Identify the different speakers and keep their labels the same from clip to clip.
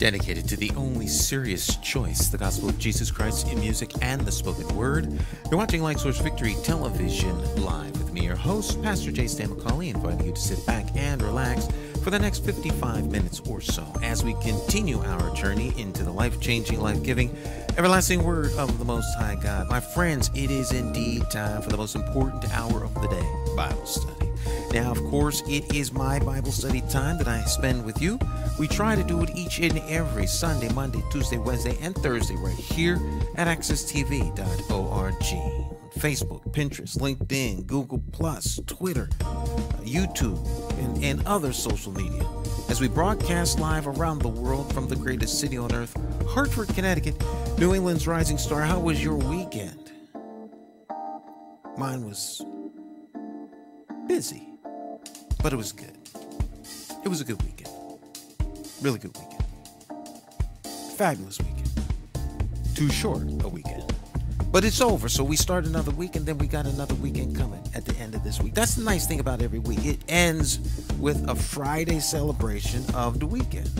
Speaker 1: Dedicated to the only serious choice, the gospel of Jesus Christ in music and the spoken word. You're watching Light Source Victory Television live with me, your host, Pastor J. Stan McCauley, inviting you to sit back and relax for the next 55 minutes or so as we continue our journey into the life-changing, life-giving, everlasting word of the Most High God. My friends, it is indeed time for the most important hour of the day, Bible study. Now, of course, it is my Bible study time that I spend with you. We try to do it each and every Sunday, Monday, Tuesday, Wednesday, and Thursday right here at accesstv.org. Facebook, Pinterest, LinkedIn, Google+, Twitter, YouTube, and other social media. As we broadcast live around the world from the greatest city on earth, Hartford, Connecticut, New England's rising star. How was your weekend? Mine was busy, but it was good. It was a good weekend. Really good weekend. Fabulous weekend. Too short a weekend. But it's over, so we start another week, and then we got another weekend coming at the end of this week. That's the nice thing about every week. It ends with a Friday celebration of the weekend.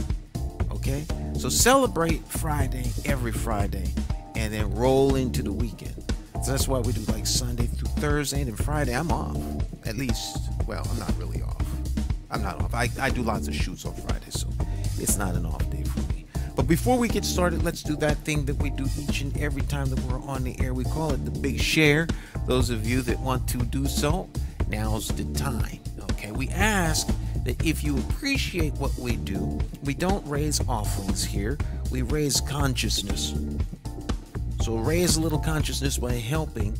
Speaker 1: Okay? So celebrate Friday, every Friday, and then roll into the weekend. So that's why we do like Sunday through Thursday, and then Friday I'm off. At least, well, I'm not really off. I'm not off. I do lots of shoots on Friday, so it's not an off day for me. But before we get started, let's do that thing that we do each and every time that we're on the air. We call it the Big Share. Those of you that want to do so, now's the time. Okay, we ask that if you appreciate what we do, we don't raise offerings here. We raise consciousness. So raise a little consciousness by helping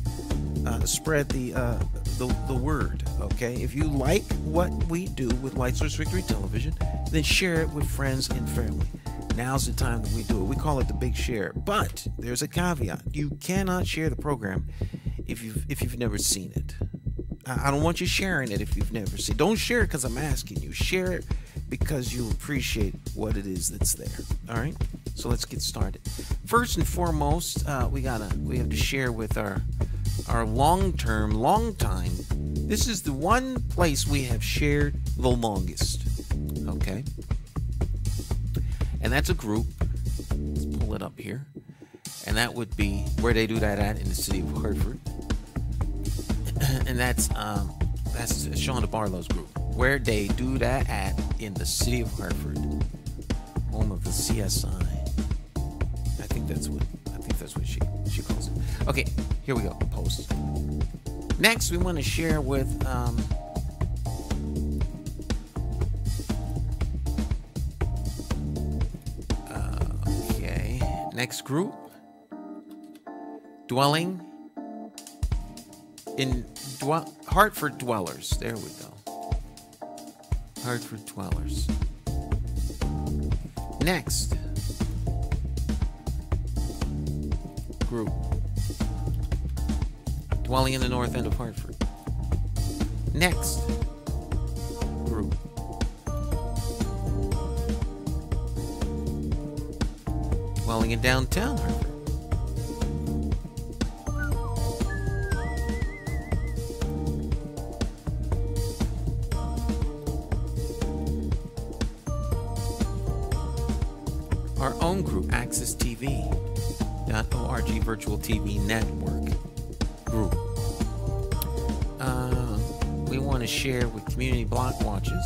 Speaker 1: spread the word. Okay, if you like what we do with Light Source Victory Television, then share it with friends and family. Now's the time that we do it. We call it the Big Share, but there's a caveat. You cannot share the program if you've never seen it. I don't want you sharing it if you've never seen it. Don't share it because I'm asking you. Share it because you appreciate what it is that's there. All right, so let's get started. First and foremost, we have to share with our long time. This is the one place we have shared the longest. Okay, and that's a group. Let's pull it up here, and that would be Where They Do That At in the city of Hartford, and that's Sean DeBarlow's group. Where They Do That At in the city of Hartford, home of the CSI. I think that's what she calls it. Okay, here we go. Post. Next, we want to share with next group, Hartford Dwellers. There we go. Hartford Dwellers. Next group, dwelling in the north end of Hartford. Next group, dwelling in downtown Hartford. Our own group, accesstv.org virtual TV network group. We want to share with community block watches.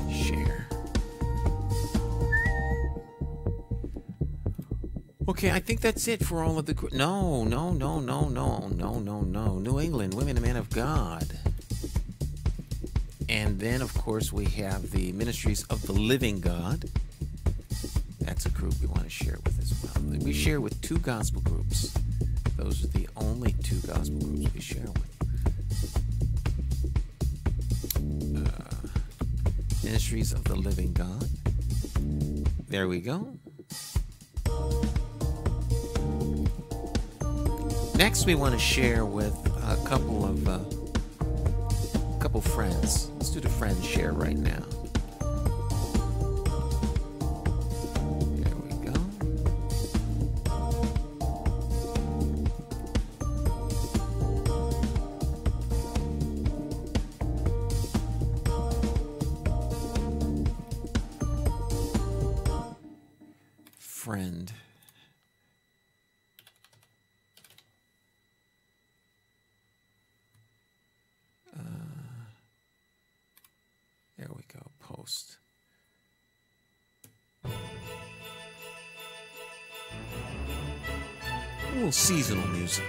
Speaker 1: Share. Okay, I think that's it for all of the No. New England Women and Men of God. And then, of course, we have the Ministries of the Living God. That's a group we want to share with as well. We share with two gospel groups. Those are the only two gospel groups we share with. Ministries of the Living God. There we go. Next, we want to share with a couple friends. Let's do the friends share right now. There we go. friend. There we go. Post. A little seasonal music.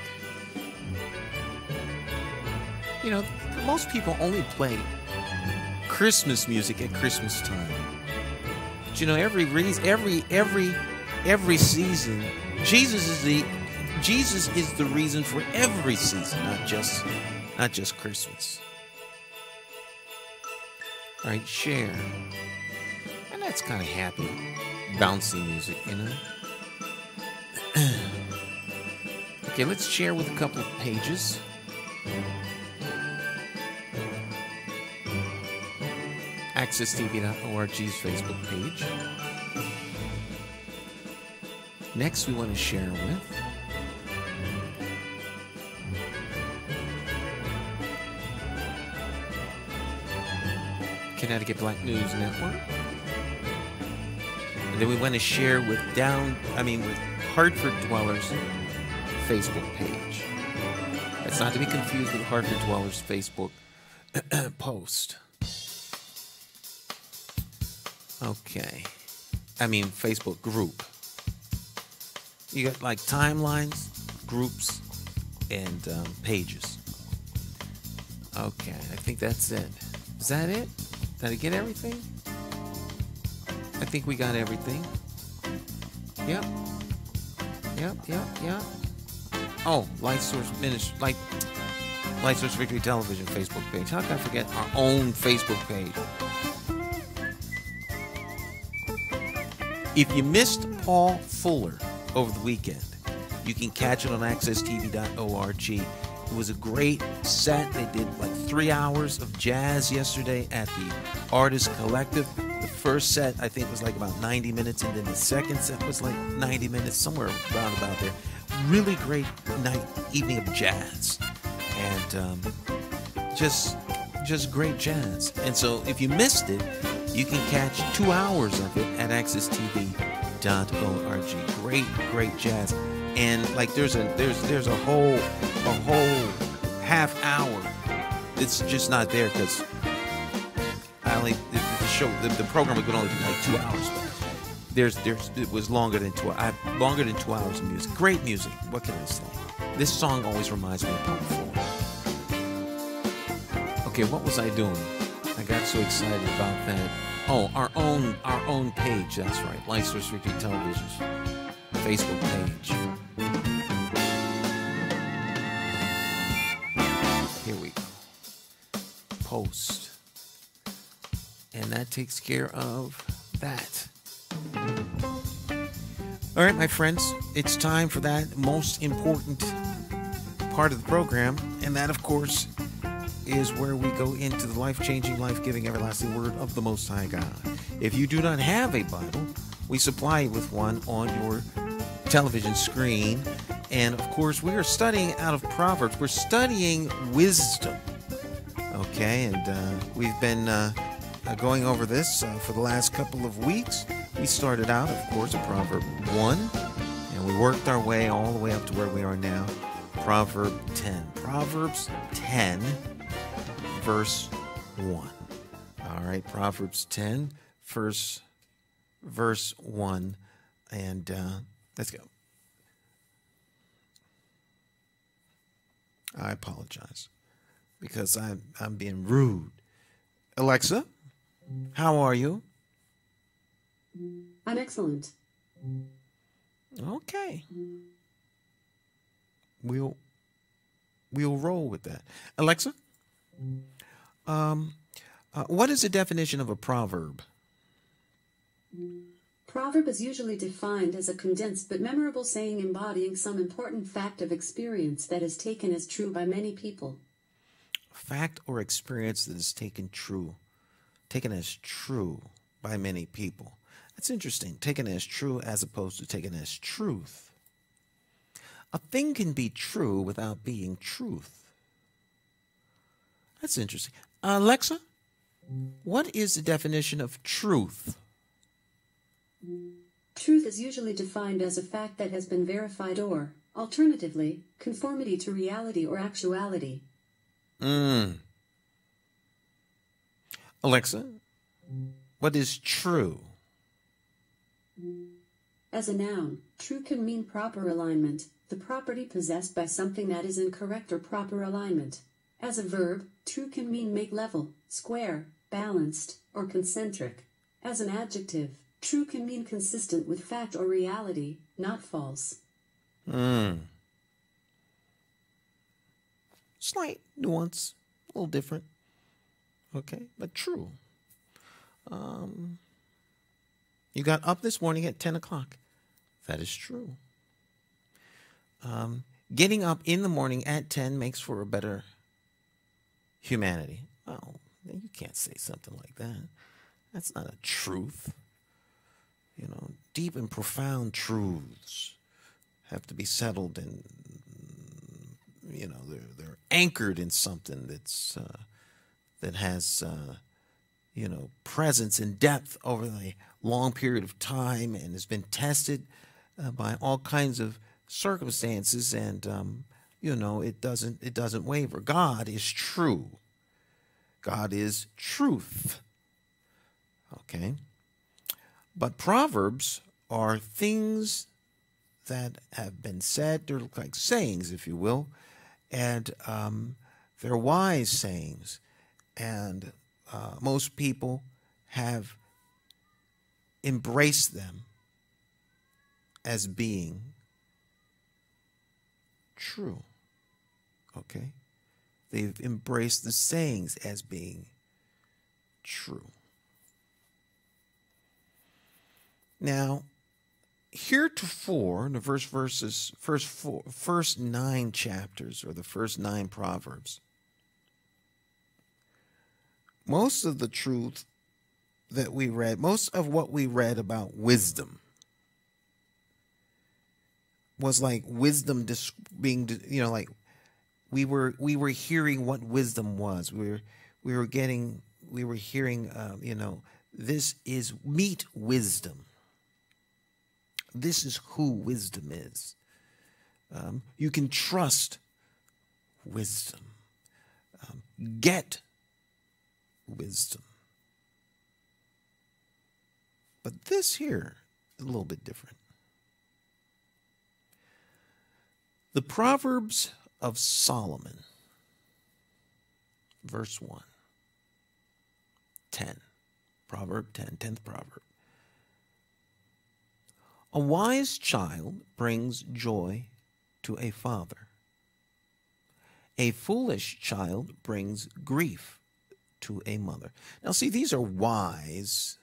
Speaker 1: You know, most people only play Christmas music at Christmas time. But you know, every season, Jesus is the reason for every season, not just Christmas. All right, share. And that's kind of happy, bouncy music, you know. Okay, let's share with a couple of pages. AccessTV.org's Facebook page. Next, we want to share with Connecticut Black News Network. And then we want to share with with Hartford Dwellers Facebook page. That's not to be confused with Hartford Dwellers Facebook post. Okay. Facebook group. You got like timelines, groups, and pages. Okay, I think that's it. Is that it? Did I get everything? I think we got everything. Yep. Oh, Light Source Victory Television Facebook page. How can I forget our own Facebook page? If you missed Paul Fuller over the weekend, you can catch it on accesstv.org. It was a great set. They did like 3 hours of jazz yesterday at the Artist Collective. The first set, I think, was like about 90 minutes, and then the second set was like 90 minutes, somewhere around about there. Really great evening of jazz. And just great jazz. And so if you missed it, you can catch 2 hours of it at accesstv.org. Great jazz. And like there's a whole half hour that's just not there because the program would only be like 2 hours. But it was longer than 2 hours. Longer than 2 hours of music. Great music. What can I say? This song always reminds me of Paul Fuller. Okay, what was I doing? I got so excited about that. Oh, our own page. That's right. Light Source Victory Television's Facebook page. Here we go. Post. And that takes care of that. All right, my friends, it's time for that most important part of the program, and that, of course, is where we go into the life-changing, life-giving, everlasting Word of the Most High God. If you do not have a Bible, we supply you with one on your television screen. And, of course, we are studying out of Proverbs. We're studying wisdom. Okay, and we've been going over this for the last couple of weeks. We started out, of course, at Proverb 1, and we worked our way all the way up to where we are now, Proverb 10. Proverbs 10, verse 1. All right, Proverbs 10, verse 1, and let's go. I apologize because I'm being rude. Alexa, how are you?
Speaker 2: I'm excellent.
Speaker 1: Okay. We'll roll with that. Alexa, what is the definition of a proverb?
Speaker 2: Proverb is usually defined as a condensed but memorable saying embodying some important fact of experience that is taken as true by many people.
Speaker 1: Fact or experience that is taken as true by many people. That's interesting. Taken as true as opposed to taken as truth. A thing can be true without being truth. That's interesting. Alexa, what is the definition of truth?
Speaker 2: Truth is usually defined as a fact that has been verified or, alternatively, conformity to reality or actuality.
Speaker 1: Alexa, what is true?
Speaker 2: As a noun, true can mean proper alignment, the property possessed by something that is in correct or proper alignment. As a verb, true can mean make level, square, balanced, or concentric. As an adjective, true can mean consistent with fact or reality, not false.
Speaker 1: Slight nuance, a little different. Okay, but true. You got up this morning at 10 o'clock. That is true. Getting up in the morning at 10 makes for a better humanity. Oh, you can't say something like that. That's not a truth. You know, deep and profound truths have to be settled and, you know, they're anchored in something that's that has you know, presence and depth over a long period of time and has been tested by all kinds of circumstances, and you know, it doesn't waver. God is true. God is truth. Okay? But Proverbs are things that have been said. They're like sayings, if you will, and they're wise sayings, and most people have embraced them as being true. Okay? They've embraced the sayings as being true. Now, heretofore, in the first 9 chapters, or the first 9 Proverbs, most of the truth that we read, most of what we read about wisdom was like wisdom being, you know, like we were hearing what wisdom was. We were hearing, you know, this is meet wisdom. This is who wisdom is. You can trust wisdom. Get wisdom. But this here is a little bit different. The Proverbs of Solomon, verse 1, 10, Proverb 10, 10th proverb. A wise child brings joy to a father. A foolish child brings grief to a mother. Now, see, these are wise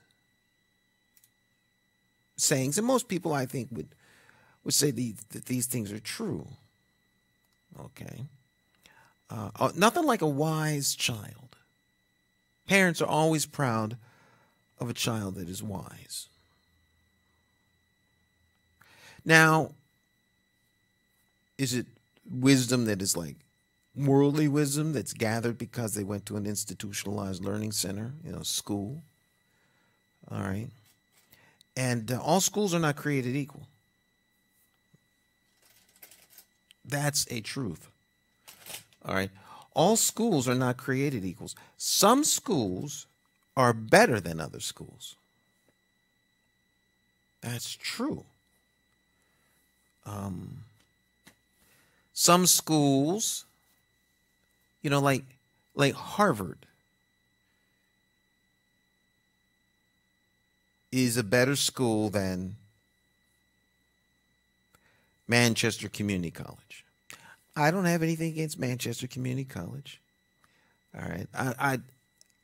Speaker 1: sayings, and most people, I think, would say that these things are true. Okay. Nothing like a wise child. Parents are always proud of a child that is wise. Now, is it wisdom that is like worldly wisdom that's gathered because they went to an institutionalized learning center, you know, school? All right. And all schools are not created equal. That's a truth. All right. All schools are not created equals. Some schools are better than other schools. That's true. Some schools, you know, like Harvard is a better school than Manchester Community College. I don't have anything against Manchester Community College. All right.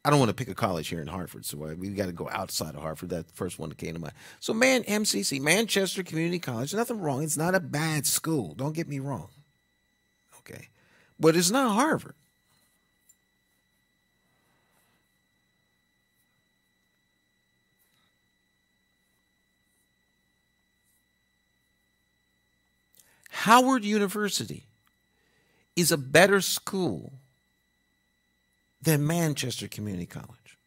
Speaker 1: I don't want to pick a college here in Hartford, so we got to go outside of Hartford. That's the first one that came to mind. So MCC, Manchester Community College, nothing wrong. It's not a bad school. Don't get me wrong. Okay. But it's not Harvard. Howard University is a better school than Manchester Community College.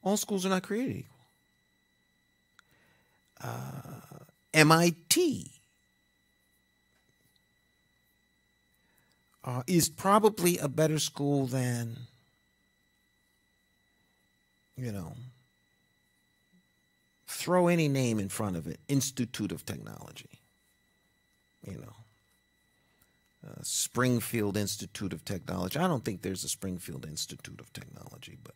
Speaker 1: All schools are not created equal. MIT is probably a better school than, throw any name in front of it. Institute of Technology. Springfield Institute of Technology. I don't think there's a Springfield Institute of Technology, but,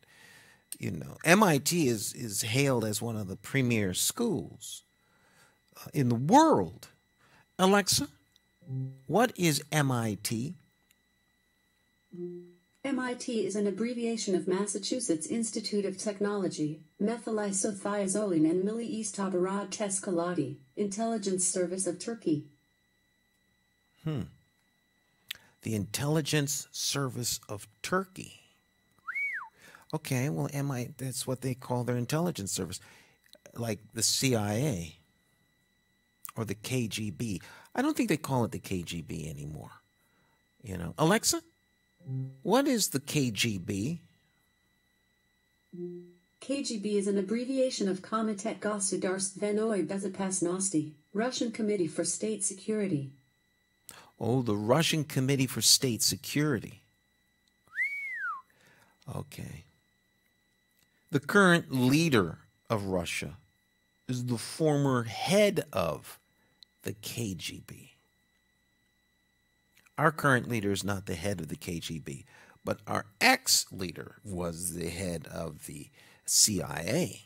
Speaker 1: MIT is hailed as one of the premier schools in the world. Alexa, what is MIT?
Speaker 2: MIT is an abbreviation of Massachusetts Institute of Technology, Methylisothiazolene and Milliistabarad Teskalati, Intelligence Service of Turkey.
Speaker 1: The Intelligence Service of Turkey. Okay, well, that's what they call their intelligence service, like the CIA or the KGB. I don't think they call it the KGB anymore. Alexa, what is the KGB?
Speaker 2: KGB is an abbreviation of Komitet Gosudarstvenoi Bezopasnosti, Russian Committee for State Security.
Speaker 1: Oh, the Russian Committee for State Security. Okay. The current leader of Russia is the former head of the KGB. Our current leader is not the head of the KGB, but our ex-leader was the head of the CIA.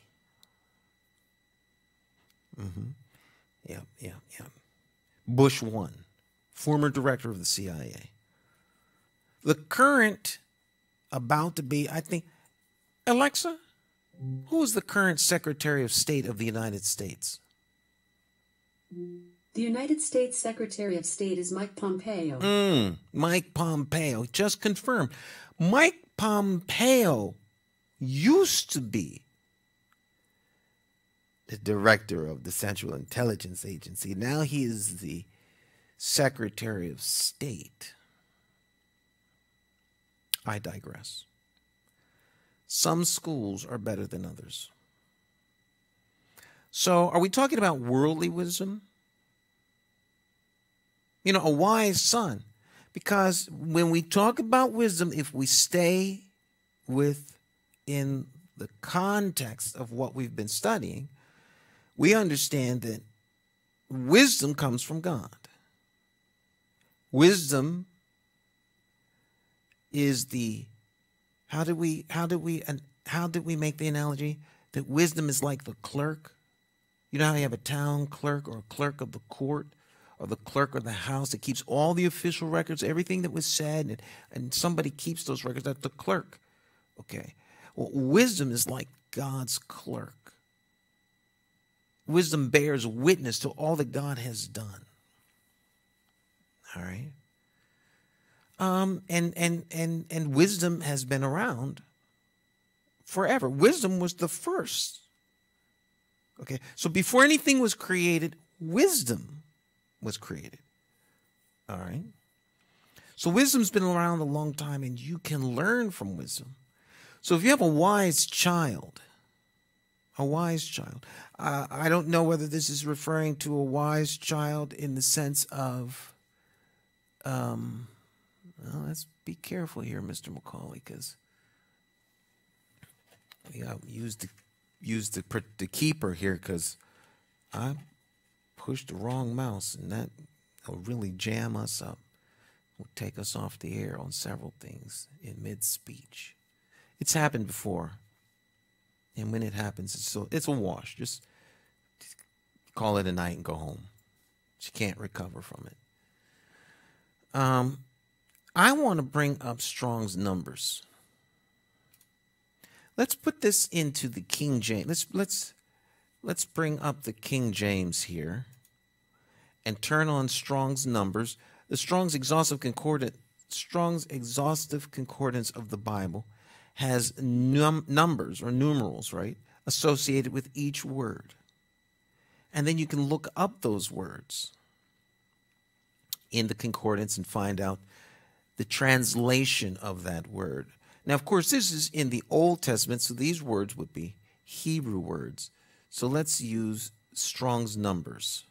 Speaker 1: Yeah. Bush 1, former director of the CIA. The current about to be, I think, Alexa, who is the current Secretary of State of the United States?
Speaker 2: The United States Secretary of State is Mike Pompeo.
Speaker 1: Mike Pompeo. Just confirmed. Mike Pompeo used to be the director of the Central Intelligence Agency. Now he is the Secretary of State. I digress. Some schools are better than others. So, are we talking about worldly wisdom? A wise son. Because when we talk about wisdom, if we stay within the context of what we've been studying, we understand that wisdom comes from God. Wisdom is how did we make the analogy that wisdom is like the clerk? You know how you have a town clerk or a clerk of the court or the clerk of the house that keeps all the official records, everything that was said, and somebody keeps those records. That's the clerk. Okay. Well, wisdom is like God's clerk. Wisdom bears witness to all that God has done. All right. And wisdom has been around forever. Wisdom was the first. Okay. So before anything was created, wisdom was created. All right. So wisdom's been around a long time, and you can learn from wisdom. So if you have a wise child, I don't know whether this is referring to a wise child in the sense of, well, let's be careful here, Mr. McCauley, because we got to use the keeper here, because I pushed the wrong mouse, and that will really jam us up. Will take us off the air on several things in mid-speech. It's happened before, and when it happens, it's a wash. Just call it a night and go home. She can't recover from it. I want to bring up Strong's numbers. Let's put this into the King James. Let's bring up the King James here and turn on Strong's numbers. The Strong's exhaustive concordance of the Bible has numbers or numerals, right, associated with each word. And then you can look up those words in the concordance and find out the translation of that word. Now, of course, this is in the Old Testament, so these words would be Hebrew words. So let's use Strong's numbers.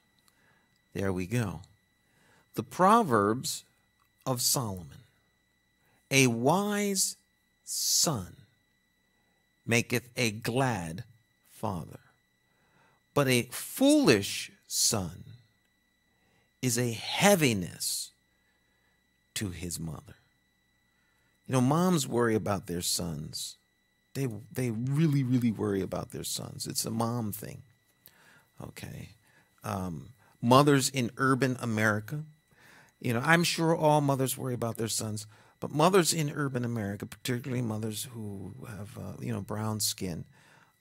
Speaker 1: There we go. The Proverbs of Solomon. A wise son maketh a glad father, but a foolish son is a heaviness to his mother. You know, moms worry about their sons. They really, really worry about their sons. It's a mom thing. Okay. Mothers in urban America, you know, I'm sure all mothers worry about their sons, but mothers in urban America, particularly mothers who have, brown skin,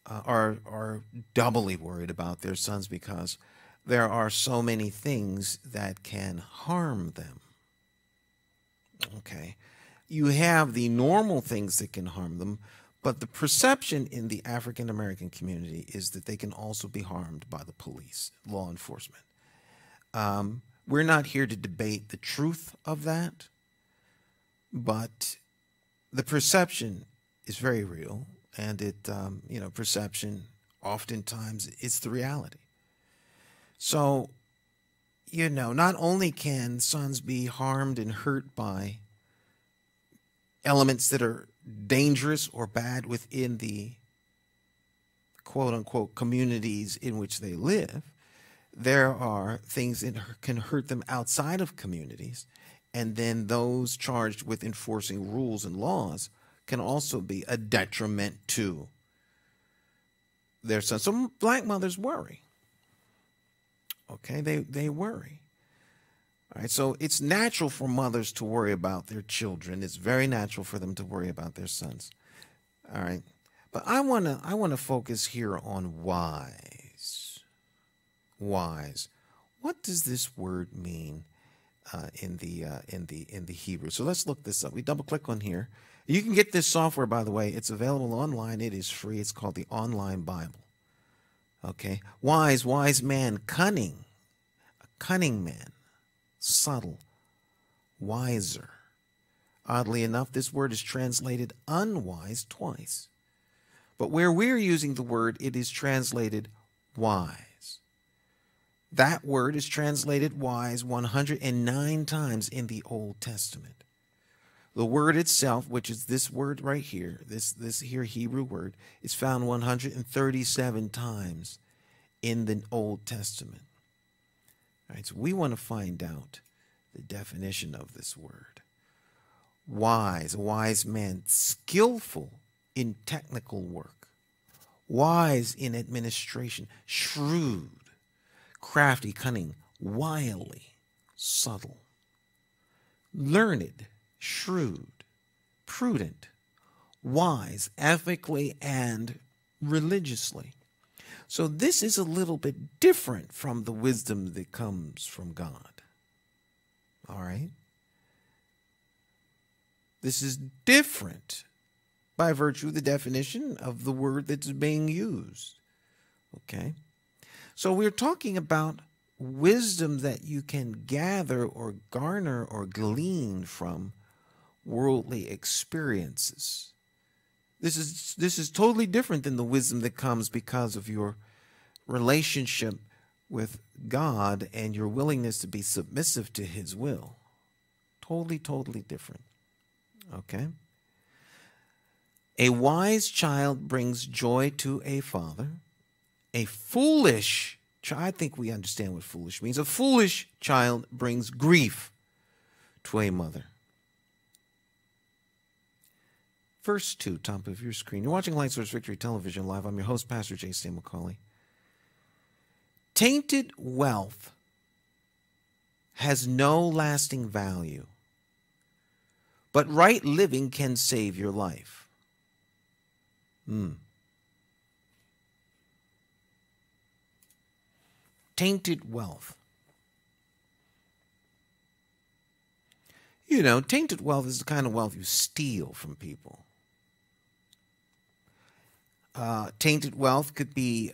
Speaker 1: are doubly worried about their sons because there are so many things that can harm them. Okay. You have the normal things that can harm them, but the perception in the African American community is that they can also be harmed by the police, law enforcement. We're not here to debate the truth of that, but the perception is very real, and perception oftentimes is the reality. So, not only can sons be harmed and hurt by elements that are dangerous or bad within the quote-unquote communities in which they live, there are things that can hurt them outside of communities, and then those charged with enforcing rules and laws can also be a detriment to their sons. So black mothers worry. Okay, they worry. All right, so it's natural for mothers to worry about their children. It's very natural for them to worry about their sons. All right, but I wanna focus here on wise. Wise. What does this word mean in the Hebrew? So let's look this up. We double click on here. You can get this software, by the way. It's available online. It is free. It's called the Online Bible. Okay, wise man, cunning, a cunning man. Subtle, wiser. Oddly enough, this word is translated unwise twice. But where we're using the word, it is translated wise. That word is translated wise 109 times in the Old Testament. The word itself, which is this word right here, this here Hebrew word, is found 137 times in the Old Testament. All right, so we want to find out the definition of this word. Wise, a wise man, skillful in technical work, wise in administration, shrewd, crafty, cunning, wily, subtle, learned, shrewd, prudent, wise, ethically and religiously. So this is a little bit different from the wisdom that comes from God. All right? This is different by virtue of the definition of the word that's being used. Okay? So we're talking about wisdom that you can gather or garner or glean from worldly experiences. This is totally different than the wisdom that comes because of your relationship with God and your willingness to be submissive to his will. Totally, totally different. Okay? A wise child brings joy to a father. A foolish child, I think we understand what foolish means. A foolish child brings grief to a mother. Verse 2, top of your screen. You're watching Light Source Victory Television Live. I'm your host, Pastor J. Stan McCauley. Tainted wealth has no lasting value, but right living can save your life. Tainted wealth. You know, tainted wealth is the kind of wealth you steal from people. Tainted wealth could be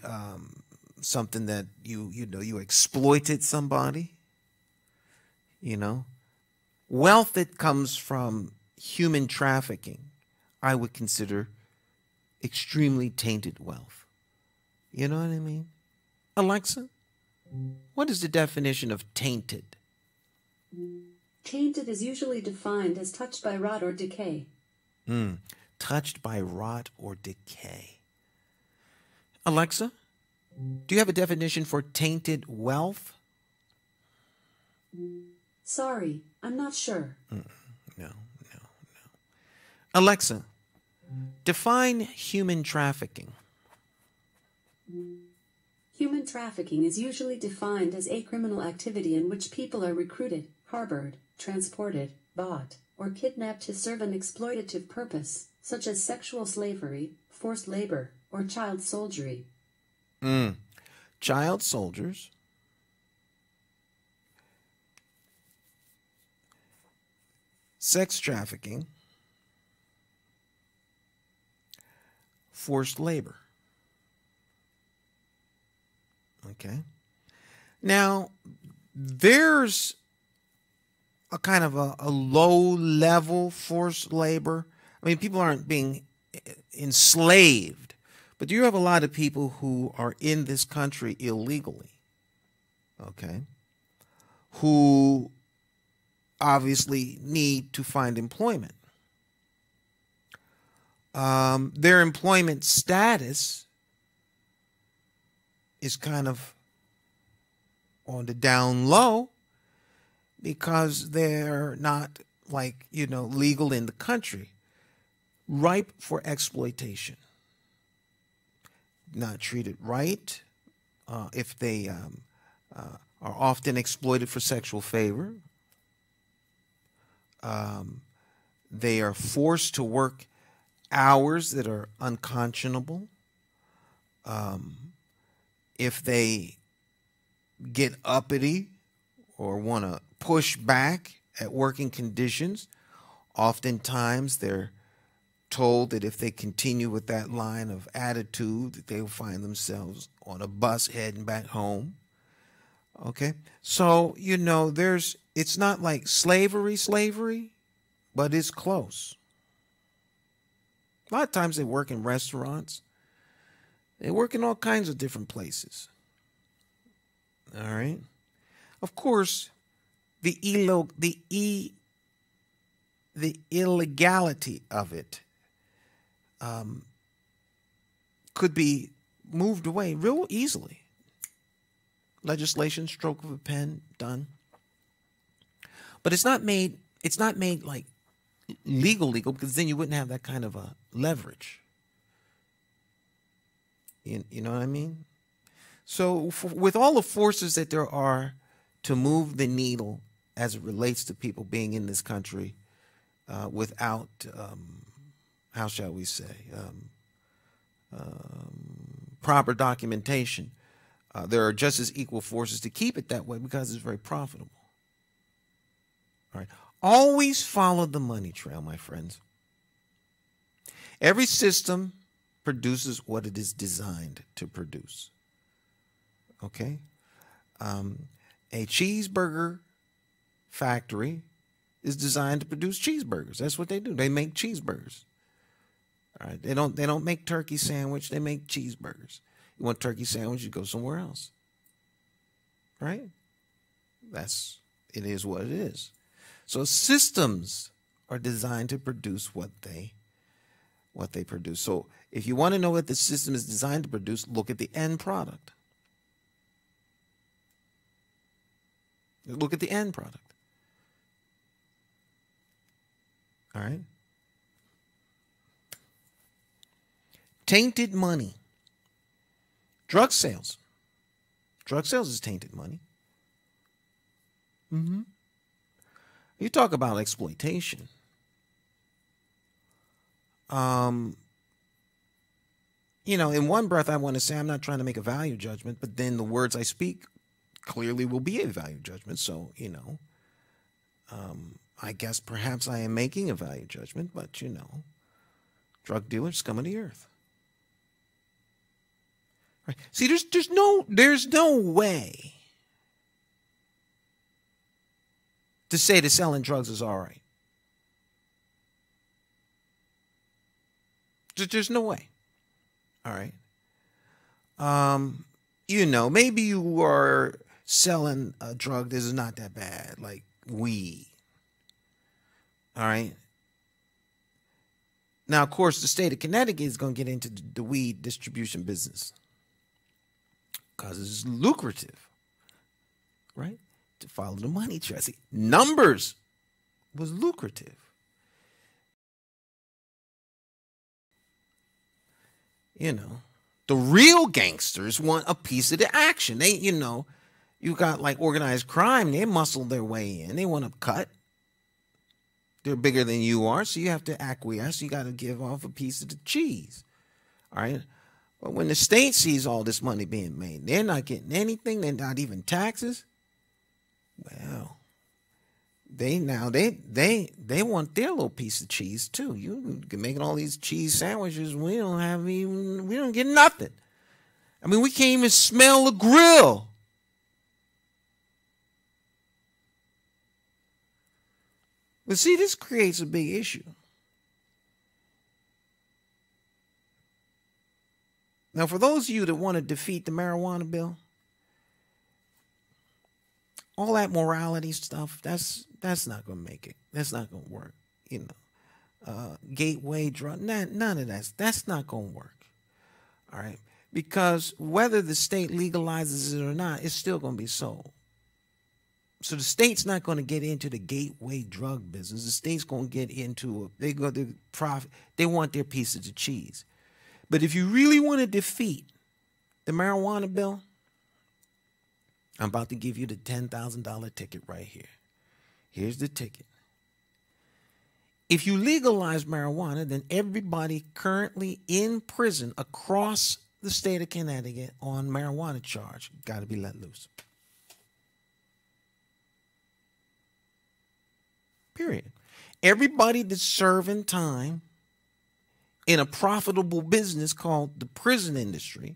Speaker 1: something that you exploited somebody. You know, wealth that comes from human trafficking, I would consider extremely tainted wealth. You know what I mean? Alexa, what is the definition of tainted?
Speaker 2: Tainted is usually defined as touched by rot or decay.
Speaker 1: Touched by rot or decay. Alexa, do you have a definition for tainted wealth?
Speaker 2: Sorry, I'm not sure.
Speaker 1: No. Alexa, define human trafficking.
Speaker 2: Human trafficking is usually defined as a criminal activity in which people are recruited, harbored, transported, bought, or kidnapped to serve an exploitative purpose, such as sexual slavery, forced labor, or child soldiery.
Speaker 1: Child soldiers, sex trafficking, forced labor. Okay. Now, there's a kind of a low-level forced labor. I mean, people aren't being enslaved, but you have a lot of people who are in this country illegally, okay, who obviously need to find employment. Their employment status is kind of on the down low because they're not, like, legal in the country, ripe for exploitation, not treated right. If they are often exploited for sexual favor, they are forced to work hours that are unconscionable. If they get uppity or want to push back at working conditions, oftentimes they're told that if they continue with that line of attitude, that they'll find themselves on a bus heading back home. Okay, so it's not like slavery, but it's close. A lot of times they work in restaurants. They work in all kinds of different places. All right. Of course, the illegality of it could be moved away real easily. Legislation, stroke of a pen, done. But it's not made like legal, because then you wouldn't have that kind of a leverage. You know what I mean? So with all the forces that there are to move the needle as it relates to people being in this country without, how shall we say, proper documentation, there are just as equal forces to keep it that way because it's very profitable. All right. Always follow the money trail, my friends. Every system produces what it is designed to produce. Okay? A cheeseburger factory is designed to produce cheeseburgers. That's what they do. They make cheeseburgers. All right? They don't make turkey sandwich. They make cheeseburgers. You want turkey sandwich, you go somewhere else. Right? It is what it is. So systems are designed to produce what they produce. So if you want to know what the system is designed to produce, look at the end product. Look at the end product. All right? Tainted money. Drug sales. Drug sales is tainted money. You talk about exploitation. In one breath, I want to say I'm not trying to make a value judgment, but then the words I speak clearly will be a value judgment. So, I guess perhaps I am making a value judgment, but, drug dealers scum of the earth. Right. See, there's no way to say that selling drugs is all right. There's no way. All right. maybe you are selling a drug that is not that bad, like weed. All right. Now, of course, the state of Connecticut is going to get into the weed distribution business because it's lucrative, right? To follow the money trail. See, numbers was lucrative. The real gangsters want a piece of the action. They, you got like organized crime. They muscle their way in. They want to cut. They're bigger than you are, so you have to acquiesce. You got to give off a piece of the cheese. All right? But when the state sees all this money being made, they're not getting anything. They're not even taxes. Well, they want their little piece of cheese too. You can making all these cheese sandwiches. We don't get nothing. I mean, we can't even smell the grill. But see, this creates a big issue. Now, for those of you that want to defeat the marijuana bill, all that morality stuff, that's not going to make it. That's not going to work. Gateway drug, none of that's not going to work. All right? Because whether the state legalizes it or not, it's still going to be sold. So the state's not going to get into the gateway drug business. The state's going to get into they go to profit. They want their piece of the cheese. But if you really want to defeat the marijuana bill, I'm about to give you the $10,000 ticket right here. Here's the ticket. If you legalize marijuana, then everybody currently in prison across the state of Connecticut on marijuana charge got to be let loose. Period. Everybody that's serving time in a profitable business called the prison industry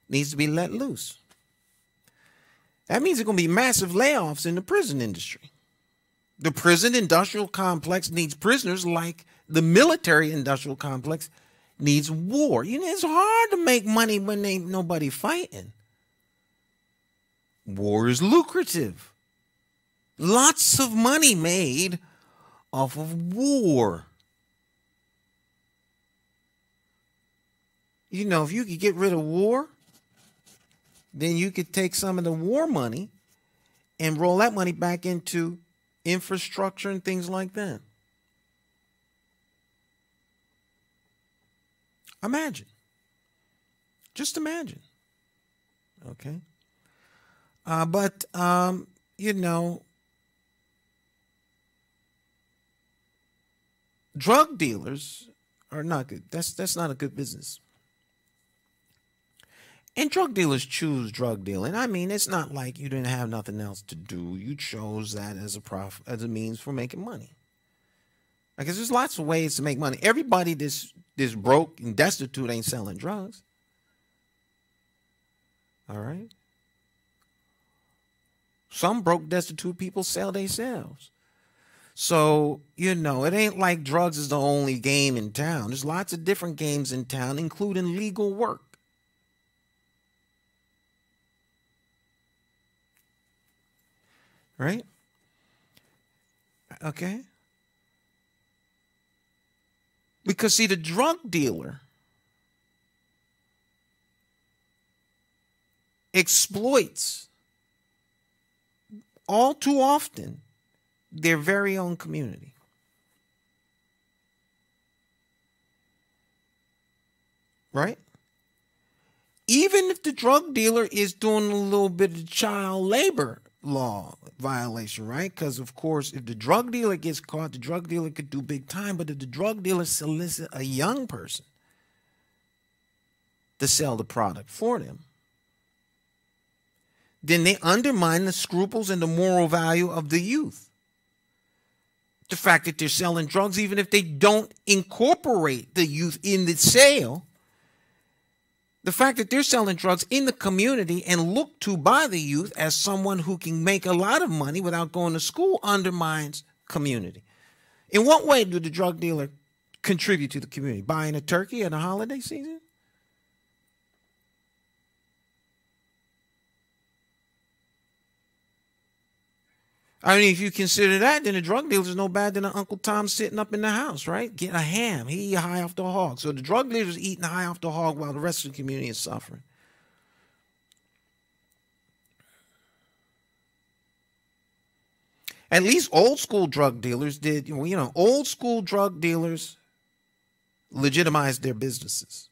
Speaker 1: needs to be let loose. That means there's going to be massive layoffs in the prison industry. The prison industrial complex needs prisoners like the military industrial complex needs war. It's hard to make money when ain't nobody fighting. War is lucrative. Lots of money made off of war. If you could get rid of war, then you could take some of the war money and roll that money back into infrastructure and things like that. Imagine. Just imagine. Okay? But drug dealers are not good. That's not a good business. And drug dealers choose drug dealing. I mean, it's not like you didn't have nothing else to do. You chose that as a means for making money. Because there's lots of ways to make money. Everybody that's broke and destitute ain't selling drugs. All right? Some broke, destitute people sell themselves. So, it ain't like drugs is the only game in town. There's lots of different games in town, including legal work. Right? Okay? Because, see, the drug dealer exploits all too often their very own community. Right? Even if the drug dealer is doing a little bit of child labor law violation, right? Because, of course, if the drug dealer gets caught, the drug dealer could do big time. But if the drug dealer solicits a young person to sell the product for them, then they undermine the scruples and the moral value of the youth. The fact that they're selling drugs, even if they don't incorporate the youth in the sale, the fact that they're selling drugs in the community and looked to by the youth as someone who can make a lot of money without going to school undermines community. In what way do the drug dealer contribute to the community? Buying a turkey at a holiday season? I mean, if you consider that, then the drug dealers is no bad than an Uncle Tom sitting up in the house, right? Getting a ham. He eat high off the hog. So the drug dealers eating high off the hog while the rest of the community is suffering. At least old school drug dealers did, old school drug dealers legitimized their businesses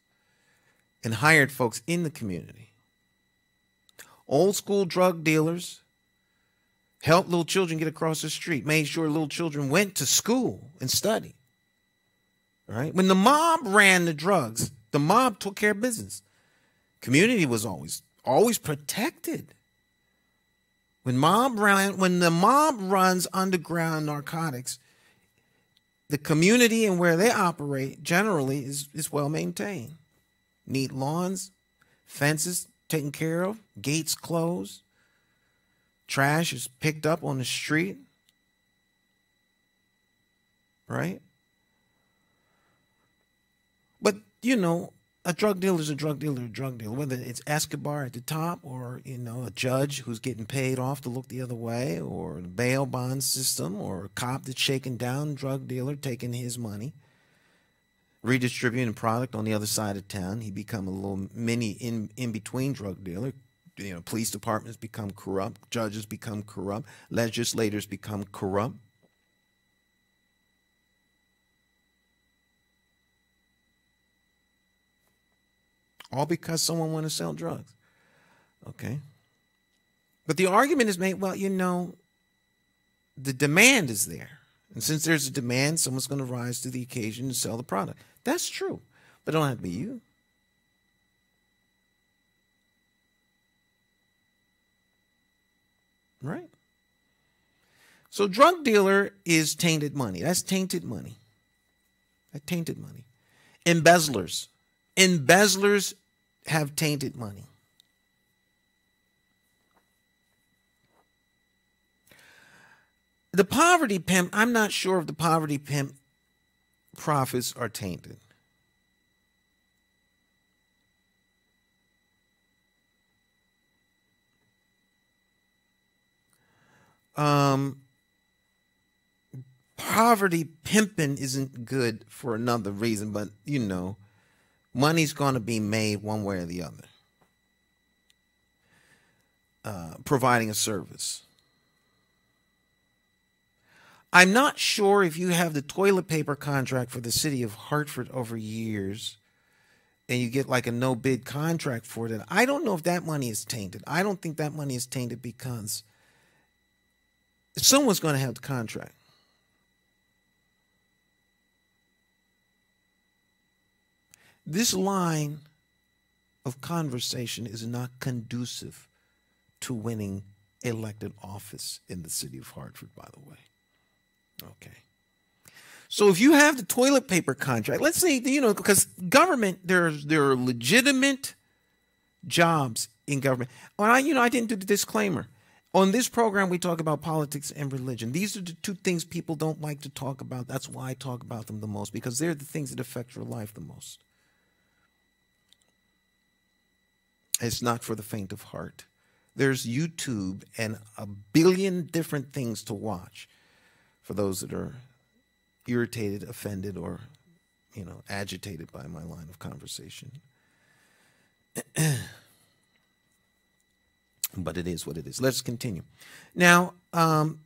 Speaker 1: and hired folks in the community. Old school drug dealers helped little children get across the street, made sure little children went to school and studied. Right? When the mob ran the drugs, the mob took care of business. Community was always protected. When the mob runs underground narcotics, the community and where they operate generally is well maintained. Neat lawns, fences taken care of, gates closed, trash is picked up on the street. Right? But, a drug dealer is a drug dealer, whether it's Escobar at the top or, a judge who's getting paid off to look the other way, or a bail bond system, or a cop that's shaking down drug dealer, taking his money, redistributing product on the other side of town. He become a little mini in-between drug dealer. Police departments become corrupt, judges become corrupt, legislators become corrupt. All because someone wants to sell drugs. Okay. But the argument is made, well, the demand is there. And since there's a demand, someone's going to rise to the occasion and sell the product. That's true. But it don't have to be you. Right? So drug dealer is tainted money. That's tainted money. That's tainted money. Embezzlers have tainted money. The poverty pimp, I'm not sure if the poverty pimp profits are tainted. Poverty pimping isn't good for another reason, but money's going to be made one way or the other. Providing a service. I'm not sure if you have the toilet paper contract for the city of Hartford over years and you get like a no bid contract for it. I don't know if that money is tainted. I don't think that money is tainted because someone's going to have the contract. This line of conversation is not conducive to winning elected office in the city of Hartford, by the way. Okay. So if you have the toilet paper contract, let's say, because government, there are legitimate jobs in government. Well, I didn't do the disclaimer. On this program, we talk about politics and religion. These are the two things people don't like to talk about. That's why I talk about them the most, because they're the things that affect your life the most. It's not for the faint of heart. There's YouTube and a billion different things to watch for those that are irritated, offended, or, agitated by my line of conversation. But it is what it is. Let's continue. Now,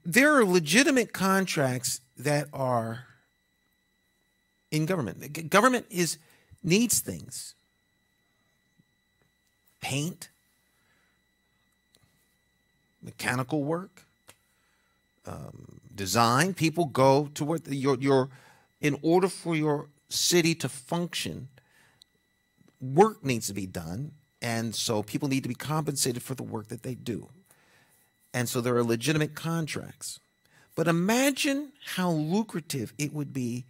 Speaker 1: there are legitimate contracts that are in government. Government needs things. Paint, mechanical work, design. People go to work. In order for your city to function, work needs to be done. And so people need to be compensated for the work that they do. And so there are legitimate contracts. But imagine how lucrative it would be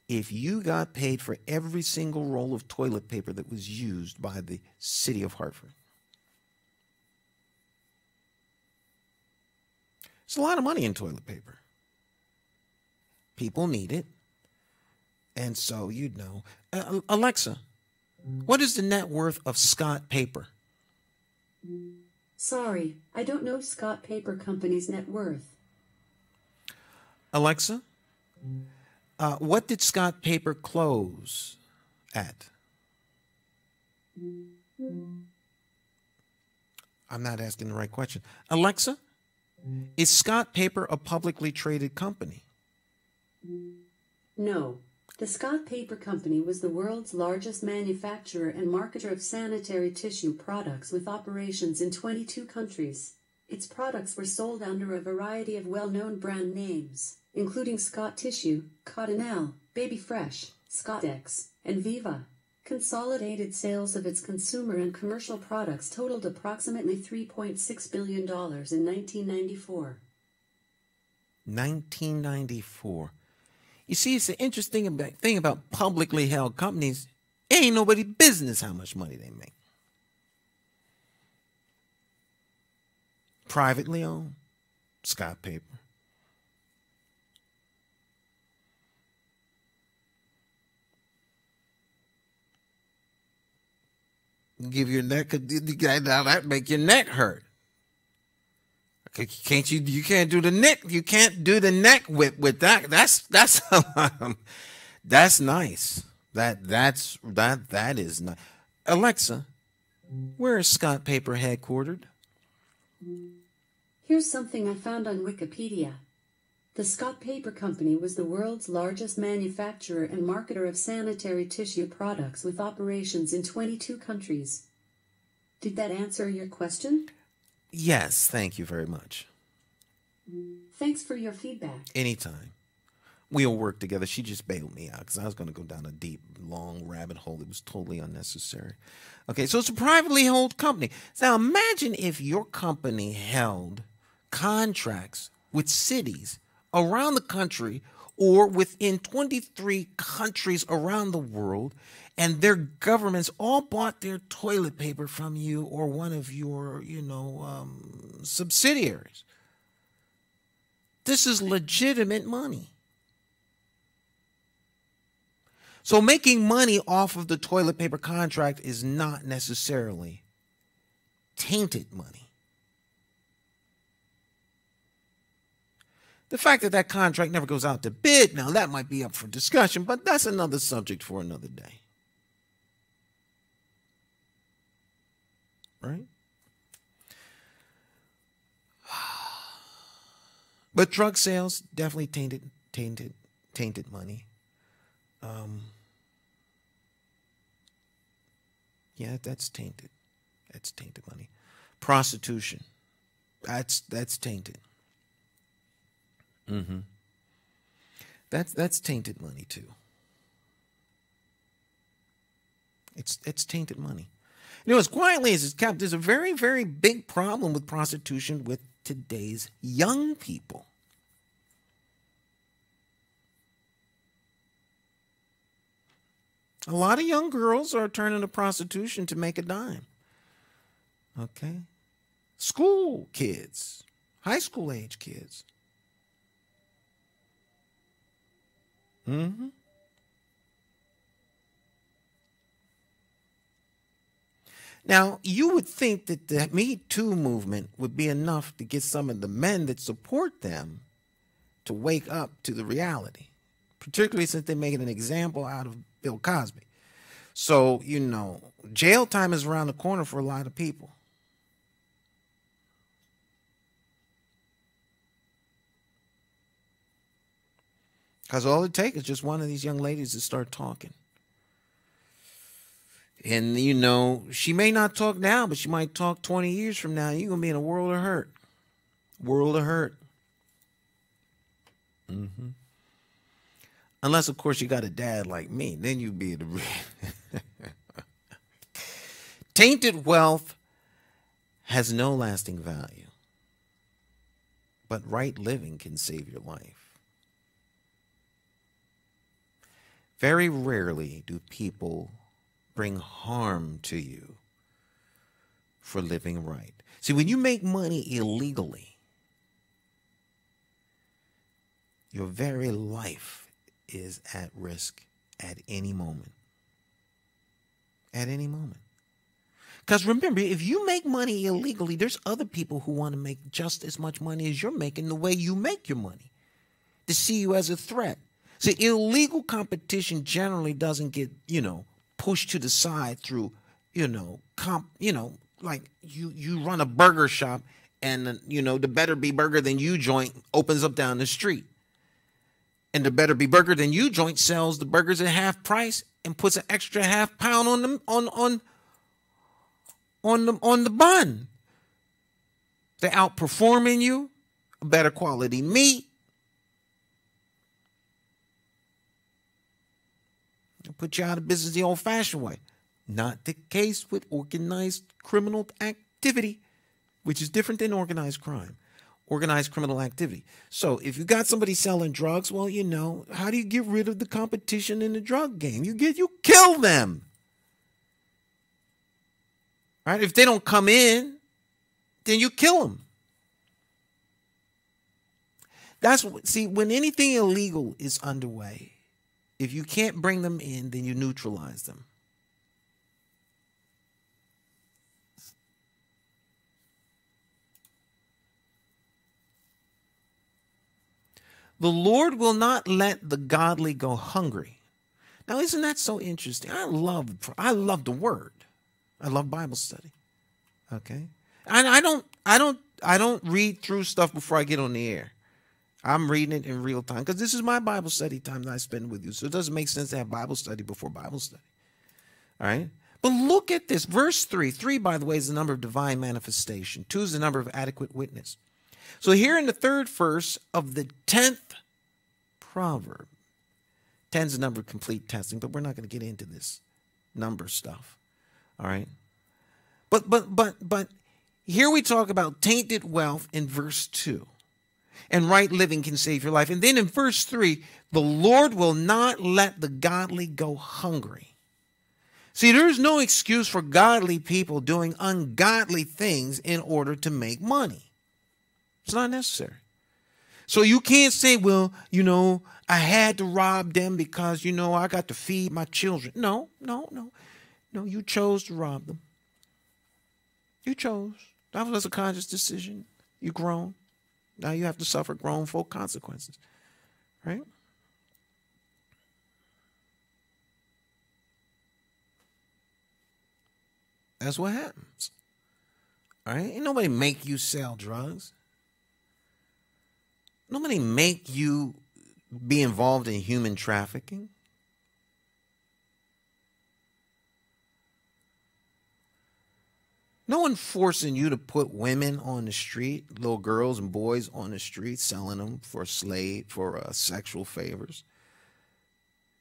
Speaker 1: if you got paid for every single roll of toilet paper that was used by the city of Hartford. There's a lot of money in toilet paper. People need it. And so, Alexa, what is the net worth of Scott Paper?
Speaker 2: Sorry, I don't know Scott Paper Company's net worth.
Speaker 1: Alexa, what did Scott Paper close at? I'm not asking the right question. Alexa, is Scott Paper a publicly traded company?
Speaker 2: No. The Scott Paper Company was the world's largest manufacturer and marketer of sanitary tissue products with operations in 22 countries. Its products were sold under a variety of well-known brand names, including Scott Tissue, Cottonelle, Baby Fresh, Scottex, and Viva. Consolidated sales of its consumer and commercial products totaled approximately $3.6 billion in 1994.
Speaker 1: 1994. You see, it's an interesting thing about publicly held companies. It ain't nobody's business how much money they make. Privately owned, Scott Paper. Give your neck now that make your neck hurt. Can't you? You can't do the neck. You can't do the neck with that. That's that's nice. That is nice. Alexa, where is Scott Paper headquartered?
Speaker 2: Here's something I found on Wikipedia. The Scott Paper Company was the world's largest manufacturer and marketer of sanitary tissue products with operations in 22 countries. Did that answer your question?
Speaker 1: Yes, thank you very much.
Speaker 2: Thanks for your feedback.
Speaker 1: Anytime. We'll work together. She just bailed me out because I was going to go down a deep, long rabbit hole. It was totally unnecessary. Okay, so it's a privately held company. Now imagine if your company held contracts with cities around the country or within 23 countries around the world, and their governments all bought their toilet paper from you or one of your, subsidiaries. This is legitimate money. So making money off of the toilet paper contract is not necessarily tainted money. The fact that that contract never goes out to bid, now that might be up for discussion, but that's another subject for another day. Right? But drug sales definitely tainted money. Yeah, that's tainted. That's tainted money. Prostitution. That's tainted. That's tainted money too. It's tainted money. As quietly as it's kept, there's a very, very big problem with prostitution with today's young people. A lot of young girls are turning to prostitution to make a dime. Okay? School kids, high school age kids. Now, you would think that the Me Too movement would be enough to get some of the men that support them to wake up to the reality, particularly since they're making an example out of Bill Cosby. So, jail time is around the corner for a lot of people. Because all it takes is just one of these young ladies to start talking. And, she may not talk now, but she might talk 20 years from now. You're going to be in a world of hurt. World of hurt. Unless, of course, you got a dad like me. Then you'd be the tainted wealth has no lasting value. But right living can save your life. Very rarely do people bring harm to you for living right. See, when you make money illegally, your very life is at risk at any moment. At any moment. Because remember, if you make money illegally, there's other people who want to make just as much money as you're making the way you make your money. to see you as a threat. See, illegal competition generally doesn't get, pushed to the side through, like you run a burger shop and, the Better Be Burger Than You joint opens up down the street. And the Better Be Burger Than You joint sells the burgers at half price and puts an extra half pound on them on the bun. They're outperforming you, a better quality meat. They'll put you out of business the old-fashioned way. Not the case with organized criminal activity, which is different than organized crime. Organized criminal activity. So if you got somebody selling drugs, well, how do you get rid of the competition in the drug game? You kill them. Right? If they don't come in, then you kill them. When anything illegal is underway, if you can't bring them in, then you neutralize them. The Lord will not let the godly go hungry. Now, isn't that so interesting? I love the Word. I love Bible study. Okay, and I don't read through stuff before I get on the air. I'm reading it in real time because this is my Bible study time that I spend with you. So it doesn't make sense to have Bible study before Bible study. All right, but look at this, verse 3. 3, by the way, is the number of divine manifestation. 2 is the number of adequate witness. So here in the third verse of the 10th proverb, 10 is the number of complete testing, but we're not going to get into this number stuff. All right. But here we talk about tainted wealth in verse 2. And right living can save your life. And then in verse 3, the Lord will not let the godly go hungry. See, there's no excuse for godly people doing ungodly things in order to make money. It's not necessary. So you can't say, well, I had to rob them because, I got to feed my children. No, you chose to rob them. You chose. That was a conscious decision. You've grown. Now you have to suffer grown folk consequences. Right? That's what happens. All right? Ain't nobody make you sell drugs. Nobody make you be involved in human trafficking. No one forcing you to put women on the street, little girls and boys on the street, selling them for sexual favors.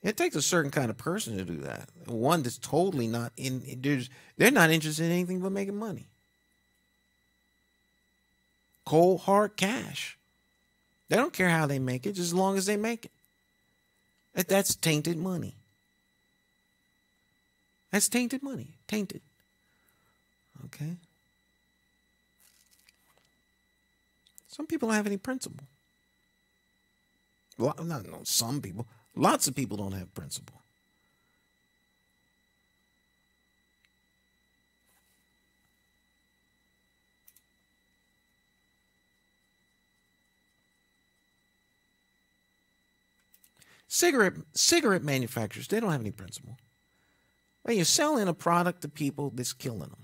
Speaker 1: It takes a certain kind of person to do that. One that's totally not they're not interested in anything but making money. Cold, hard cash. They don't care how they make it, just as long as they make it. That's tainted money. That's tainted money. Tainted. Okay? Some people don't have any principle. Well, not some people. Lots of people don't have principle. Cigarette manufacturers, they don't have any principle. Well, you're selling a product to people that's killing them.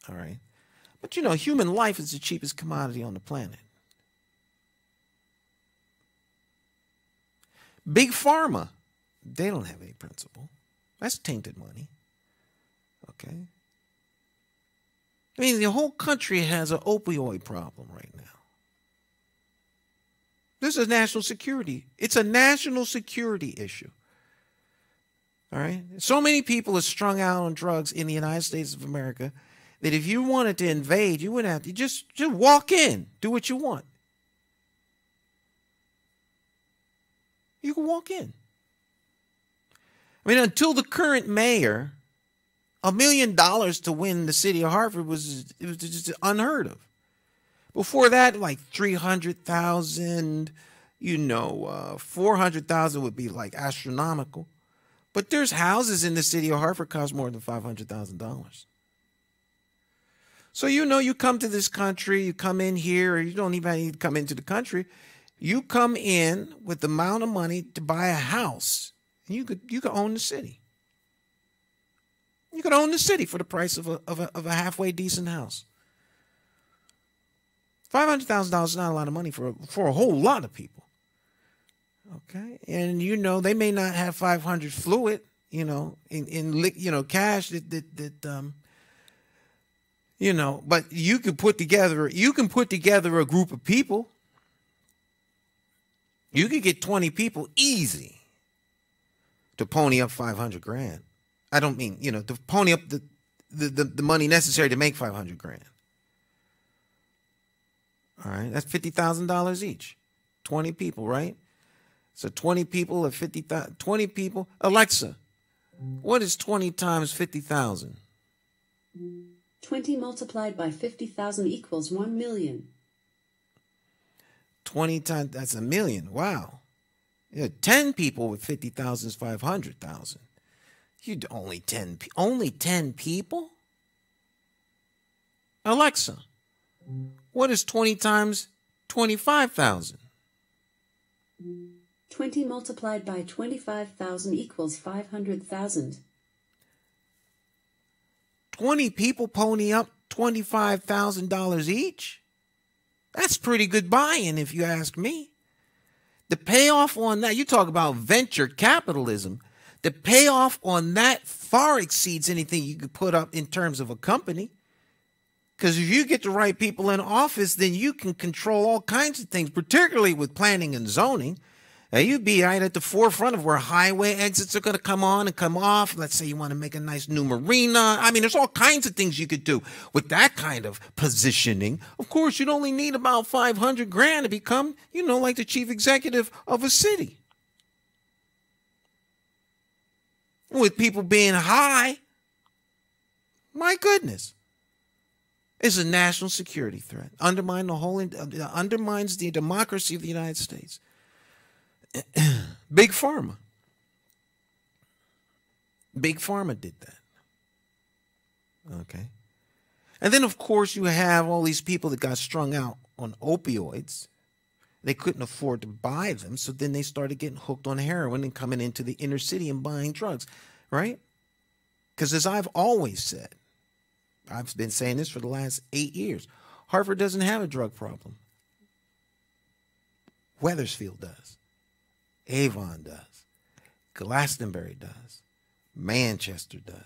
Speaker 1: All right? But human life is the cheapest commodity on the planet. Big Pharma, they don't have any principle. That's tainted money. Okay? I mean, the whole country has an opioid problem right now. This is national security. It's a national security issue. All right? So many people are strung out on drugs in the United States of America that if you wanted to invade, you wouldn't have to just walk in, do what you want. You can walk in. I mean, until the current mayor, $1 million to win the city of Hartford was just unheard of. Before that, like 300,000, 400,000 would be like astronomical. But there's houses in the city of Hartford cost more than $500,000. So you come to this country, you come in here, or you don't even need to come into the country. You come in with the amount of money to buy a house, and you could own the city. You could own the city for the price of a halfway decent house. $500,000 is not a lot of money for a whole lot of people. Okay, and they may not have 500 fluid, in cash that but you can put together a group of people. You could get 20 people easy to pony up 500 grand. I don't mean, to pony up the money necessary to make 500 grand. All right, that's $50,000 each. 20 people, right? So 20 people at 50,000. 20 people. Alexa, what is 20 times 50,000?
Speaker 2: 20 multiplied by 50,000 equals 1 million.
Speaker 1: 20 times, that's a million. Wow. 10 people with 50,000 is 500,000. Only 10 people? Alexa, what is 20 times 25,000?
Speaker 2: 20 multiplied by 25,000 equals 500,000.
Speaker 1: 20 people pony up $25,000 each? That's pretty good buying, if you ask me. The payoff on that, you talk about venture capitalism, the payoff on that far exceeds anything you could put up in terms of a company. Because if you get the right people in office, then you can control all kinds of things, particularly with planning and zoning. You'd be right at the forefront of where highway exits are going to come on and come off. Let's say you want to make a nice new marina. I mean, there's all kinds of things you could do with that kind of positioning. Of course, you'd only need about 500 grand to become, like the chief executive of a city. With people being high, my goodness. It's a national security threat. Undermines the democracy of the United States. Big Pharma. Big Pharma did that. Okay. And then, of course, you have all these people that got strung out on opioids. They couldn't afford to buy them, so then they started getting hooked on heroin and coming into the inner city and buying drugs, right? Because as I've always said, I've been saying this for the last 8 years, Harvard doesn't have a drug problem. Wethersfield does. Avon does. Glastonbury does. Manchester does.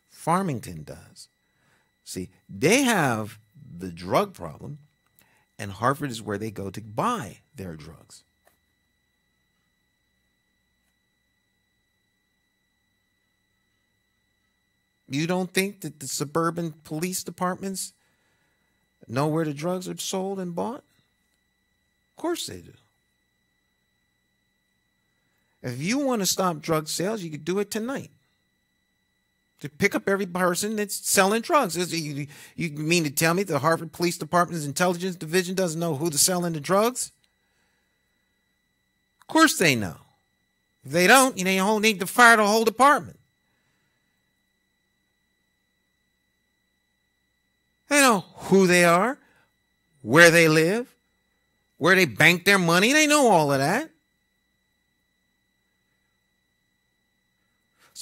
Speaker 1: Farmington does. See, they have the drug problem, and Harvard is where they go to buy their drugs. You don't think that the suburban police departments know where the drugs are sold and bought? Of course they do. If you want to stop drug sales, you could do it tonight. To pick up every person that's selling drugs. You mean to tell me the Harvard Police Department's intelligence division doesn't know who's selling the drugs? Of course they know. If they don't, you need to fire the whole department. They know who they are, where they live, where they bank their money. They know all of that.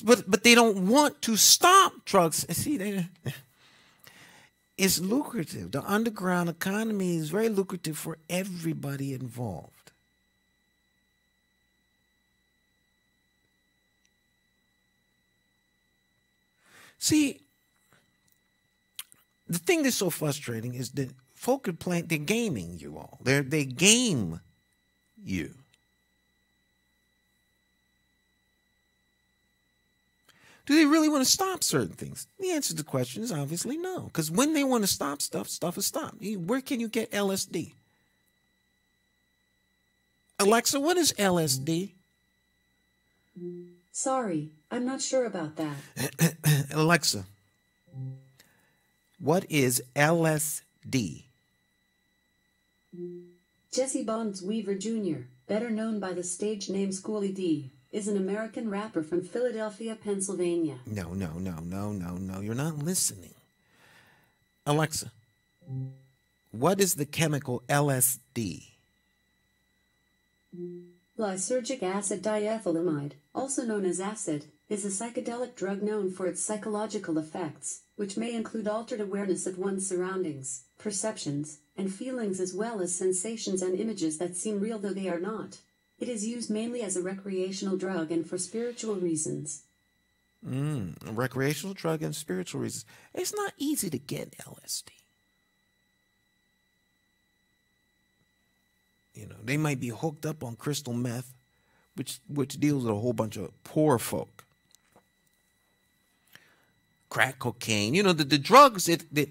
Speaker 1: But they don't want to stop drugs. See, it's lucrative. The underground economy is very lucrative for everybody involved. See, the thing that's so frustrating is that folk are they're gaming you all. They game you. Do they really want to stop certain things? The answer to the question is obviously no. Because when they want to stop stuff, stuff is stopped. Where can you get LSD? Alexa, what is LSD?
Speaker 2: Sorry, I'm not sure about that.
Speaker 1: Alexa, what is LSD?
Speaker 2: Jesse Bonds Weaver Jr., better known by the stage name McCauley D., is an American rapper from Philadelphia, Pennsylvania.
Speaker 1: No. You're not listening. Alexa, what is the chemical LSD?
Speaker 2: Lysergic acid diethylamide, also known as acid, is a psychedelic drug known for its psychological effects, which may include altered awareness of one's surroundings, perceptions, and feelings, as well as sensations and images that seem real though they are not. It is used mainly as a recreational drug and for spiritual reasons.
Speaker 1: A recreational drug and spiritual reasons. It's not easy to get LSD. You know, they might be hooked up on crystal meth, which deals with a whole bunch of poor folk. Crack cocaine, you know, the drugs that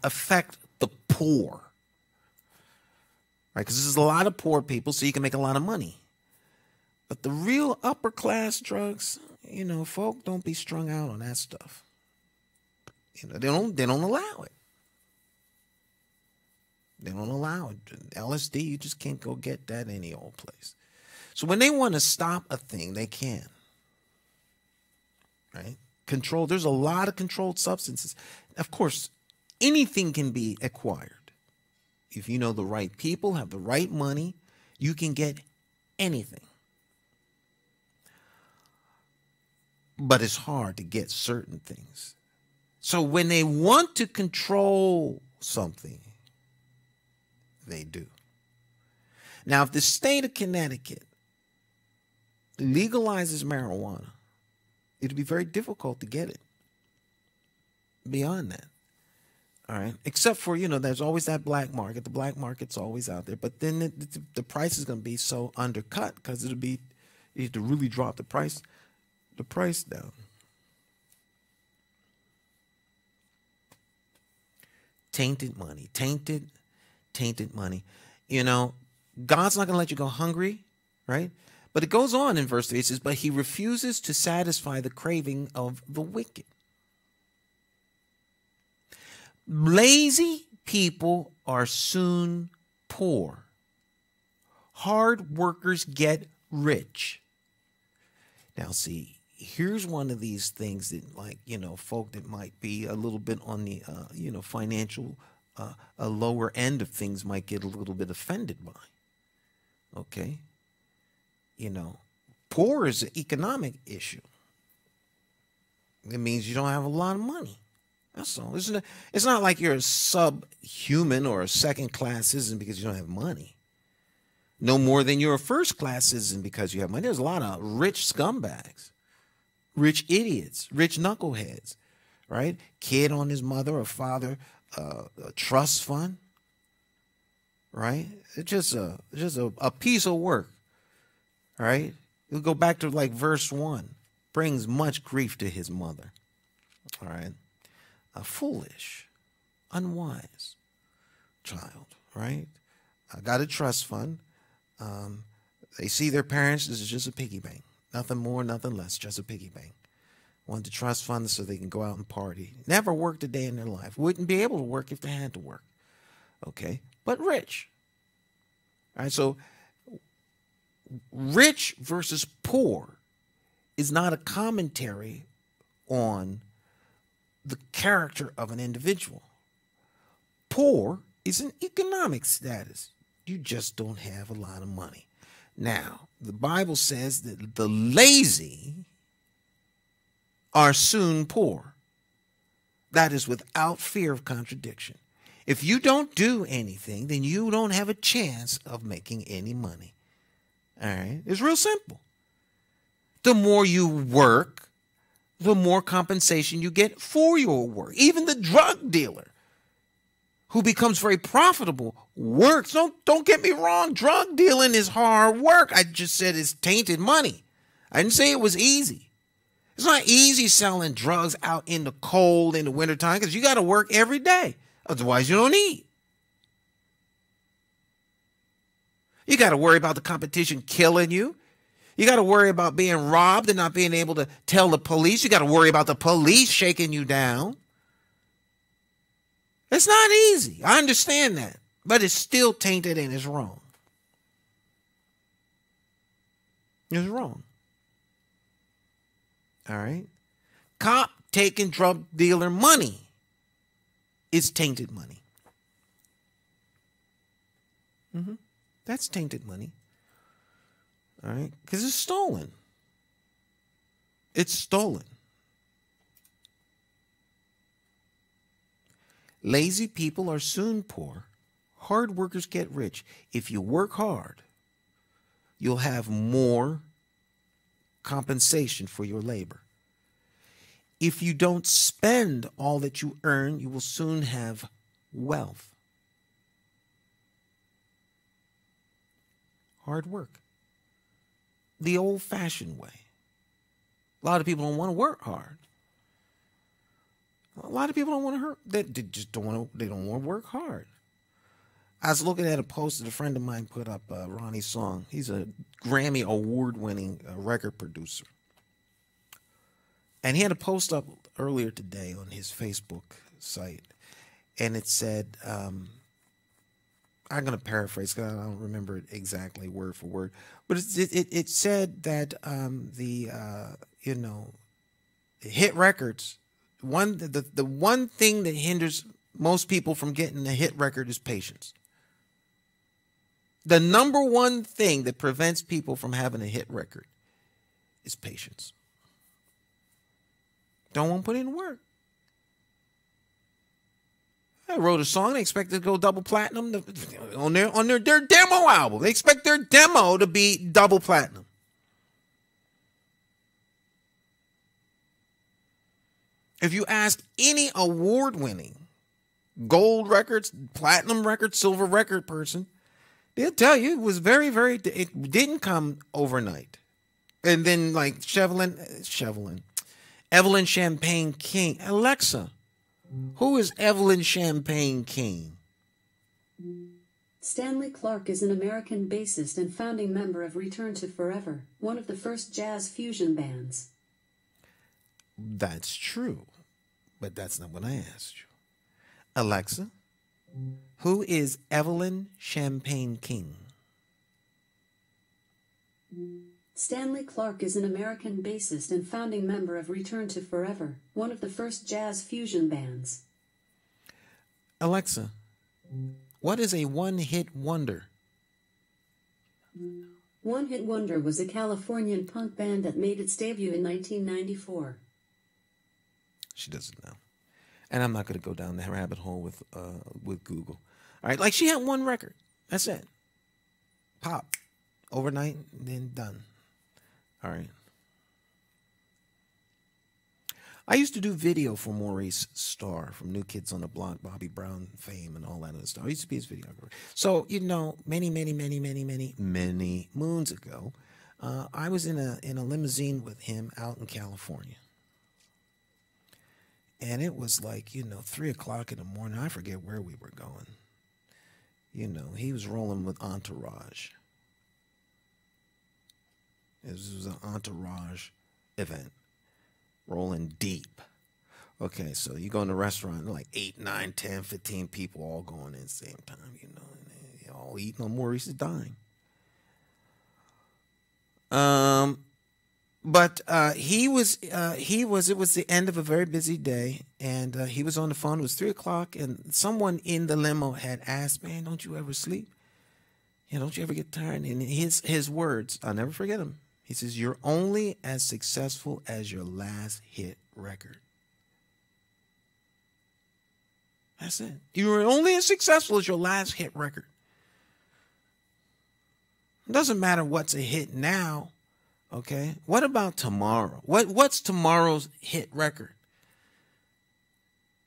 Speaker 1: affect the poor. Right? Because there's a lot of poor people, so you can make a lot of money. But the real upper class drugs, you know, folk don't be strung out on that stuff. You know, they don't allow it. They don't allow it. LSD, you just can't go get that any old place. So when they want to stop a thing, they can. Right? Control. There's a lot of controlled substances. Of course, anything can be acquired. If you know the right people, have the right money, you can get anything. But it's hard to get certain things. So when they want to control something, they do. Now, if the state of Connecticut legalizes marijuana, it'll be very difficult to get it beyond that. All right. Except for, you know, there's always that black market. The black market's always out there. But then the price is going to be so undercut because you have to really drop the price down. Tainted money. Tainted money. You know, God's not going to let you go hungry, right? But it goes on in verse 3. It says, but he refuses to satisfy the craving of the wicked. Lazy people are soon poor. Hard workers get rich. Now, see, here's one of these things that, like, you know, folk that might be a little bit on the, you know, financial, a lower end of things might get a little bit offended by. Okay? You know, poor is an economic issue. It means you don't have a lot of money. That's all. It's not like you're a subhuman or a second-class citizen because you don't have money. No more than you're a first-class citizen because you have money. There's a lot of rich scumbags, rich idiots, rich knuckleheads, right? Kid on his mother or father, a trust fund, right? It's just a piece of work, right? We'll go back to like verse 1. Brings much grief to his mother, all right? A foolish, unwise child, right? I got a trust fund. They see their parents, this is just a piggy bank. Nothing more, nothing less, just a piggy bank. Want the trust fund so they can go out and party. Never worked a day in their life. Wouldn't be able to work if they had to work. Okay? But rich. All right, so rich versus poor is not a commentary on the character of an individual. Poor is an economic status. You just don't have a lot of money. Now, the Bible says that the lazy are soon poor. That is without fear of contradiction. If you don't do anything, then you don't have a chance of making any money. All right? It's real simple. The more you work, the more compensation you get for your work. Even the drug dealer who becomes very profitable works. Don't get me wrong. Drug dealing is hard work. I just said it's tainted money. I didn't say it was easy. It's not easy selling drugs out in the cold in the wintertime because you got to work every day. Otherwise, you don't eat. You got to worry about the competition killing you. You got to worry about being robbed and not being able to tell the police. You got to worry about the police shaking you down. It's not easy. I understand that. But it's still tainted and it's wrong. It's wrong. All right? Cop taking drug dealer money is tainted money. That's tainted money. All right? Because it's stolen. It's stolen. Lazy people are soon poor. Hard workers get rich. If you work hard, you'll have more compensation for your labor. If you don't spend all that you earn, you will soon have wealth. Hard work. The old-fashioned way. A lot of people don't want to work hard. A lot of people don't want to hurt. They just don't want to. They don't want to work hard. I was looking at a post that a friend of mine put up. Ronnie Song. He's a Grammy award-winning record producer, and he had a post up earlier today on his Facebook site, and it said, "I'm going to paraphrase because I don't remember it exactly word for word, but it said that the hit records." The one thing that hinders most people from getting a hit record is patience. The number one thing that prevents people from having a hit record is patience. Don't want to put in work. I wrote a song. They expect it to go double platinum on their demo album. They expect their demo to be double platinum. If you ask any award-winning gold records, platinum record, silver record person, they'll tell you it was very, very, it didn't come overnight. And then like Evelyn Champagne King. Alexa, who is Evelyn Champagne King?
Speaker 2: Stanley Clarke is an American bassist and founding member of Return to Forever, one of the first jazz fusion bands.
Speaker 1: That's true, but that's not what I asked you. Alexa, who is Evelyn Champagne King?
Speaker 2: Stanley Clarke is an American bassist and founding member of Return to Forever, one of the first jazz fusion bands.
Speaker 1: Alexa, what is a one-hit wonder?
Speaker 2: One Hit Wonder was a Californian punk band that made its debut in 1994.
Speaker 1: She doesn't know. And I'm not going to go down that rabbit hole with Google. All right, like she had one record. That's it. Pop. Overnight, then done. All right. I used to do video for Maurice Starr from New Kids on the Block, Bobby Brown fame, and all that other stuff. I used to be his videographer. So, many moons ago, I was in a limousine with him out in California. And it was like, 3 o'clock in the morning. I forget where we were going. He was rolling with Entourage. This was an Entourage event. Rolling deep. Okay, so you go in the restaurant, like 8, 9, 10, 15 people all going in at the same time, and they all eating on Maurice is dying. But it was the end of a very busy day, and he was on the phone. It was 3 o'clock, and someone in the limo had asked, "Man, don't you ever sleep? Don't you ever get tired?" And his words, I'll never forget them. He says, "You're only as successful as your last hit record." That's it. You're only as successful as your last hit record. It doesn't matter what's a hit now. Okay, what about tomorrow? What's tomorrow's hit record?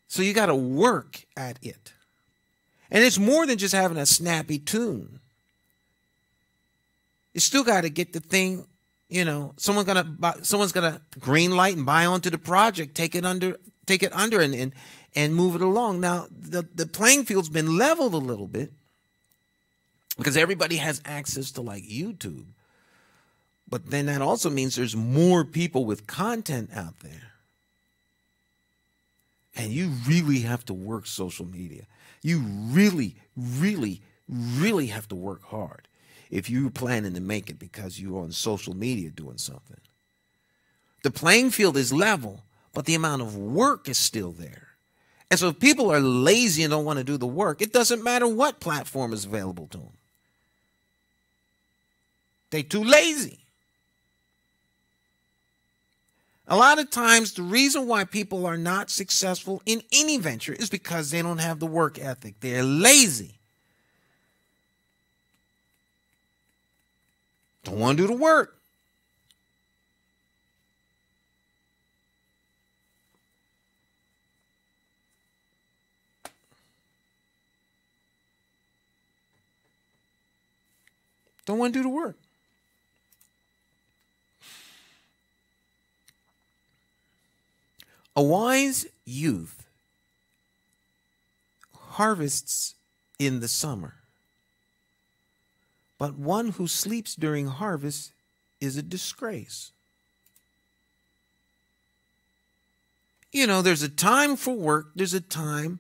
Speaker 1: So you got to work at it. And it's more than just having a snappy tune. You still got to get the thing, someone's gonna green light and buy onto the project, take it under and move it along. Now the playing field's been leveled a little bit because everybody has access to like YouTube. But then that also means there's more people with content out there. And you really have to work social media. You really, really, really have to work hard if you're planning to make it because you're on social media doing something. The playing field is level, but the amount of work is still there. And so if people are lazy and don't want to do the work, it doesn't matter what platform is available to them. They too lazy. A lot of times, the reason why people are not successful in any venture is because they don't have the work ethic. They're lazy. Don't want to do the work. Don't want to do the work. A wise youth harvests in the summer, but one who sleeps during harvest is a disgrace. You know, there's a time for work, there's a time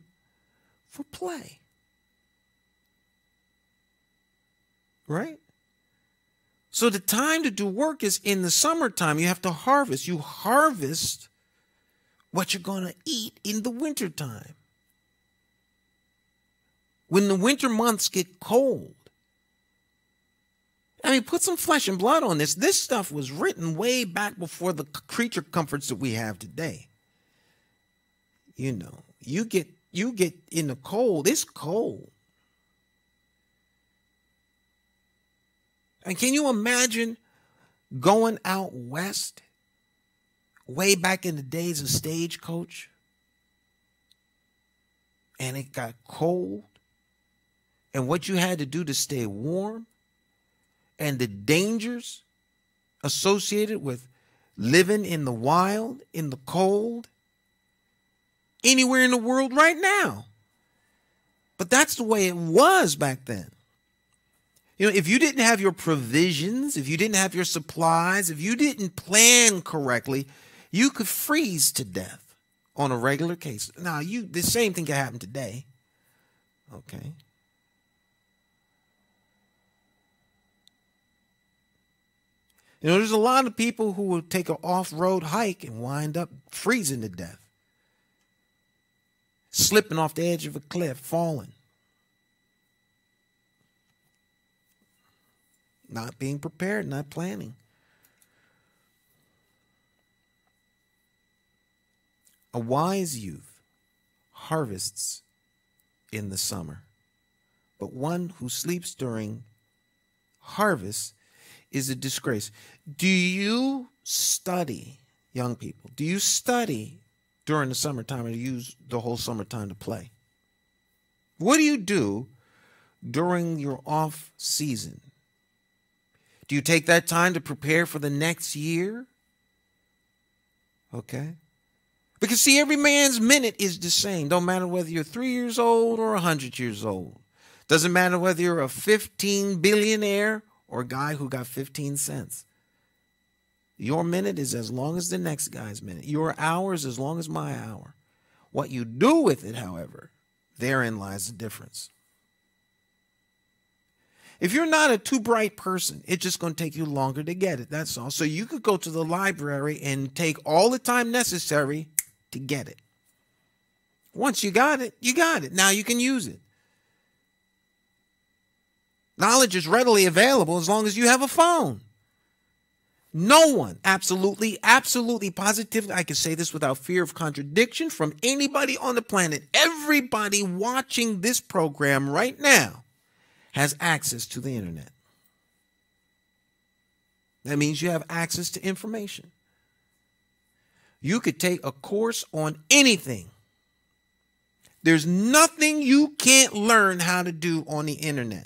Speaker 1: for play. Right? So the time to do work is in the summertime. You have to harvest. You harvest what you're going to eat in the wintertime. When the winter months get cold. I mean, put some flesh and blood on this. This stuff was written way back before the creature comforts that we have today. You know, you get in the cold, it's cold. And can you imagine going out west way back in the days of Stagecoach and it got cold and what you had to do to stay warm and the dangers associated with living in the wild, in the cold, anywhere in the world right now. But that's the way it was back then. You know, if you didn't have your provisions, if you didn't have your supplies, if you didn't plan correctly, you could freeze to death on a regular case. Now, the same thing can happen today. Okay. You know, there's a lot of people who will take an off-road hike and wind up freezing to death. Slipping off the edge of a cliff, falling. Not being prepared, not planning. A wise youth harvests in the summer, but one who sleeps during harvest is a disgrace. Do you study, young people? Do you study during the summertime or use the whole summertime to play? What do you do during your off season? Do you take that time to prepare for the next year? Okay. Because see, every man's minute is the same. Don't matter whether you're 3 years old or 100 years old. Doesn't matter whether you're a 15 billionaire or a guy who got 15 cents. Your minute is as long as the next guy's minute. Your hour is as long as my hour. What you do with it, however, therein lies the difference. If you're not a too bright person, it's just going to take you longer to get it. That's all. So you could go to the library and take all the time necessary to get it. Once you got it, you got it. Now you can use it. Knowledge is readily available as long as you have a phone. No one, absolutely, positively, I can say this without fear of contradiction from anybody on the planet. Everybody watching this program right now has access to the internet. That means you have access to information. You could take a course on anything. There's nothing you can't learn how to do on the internet.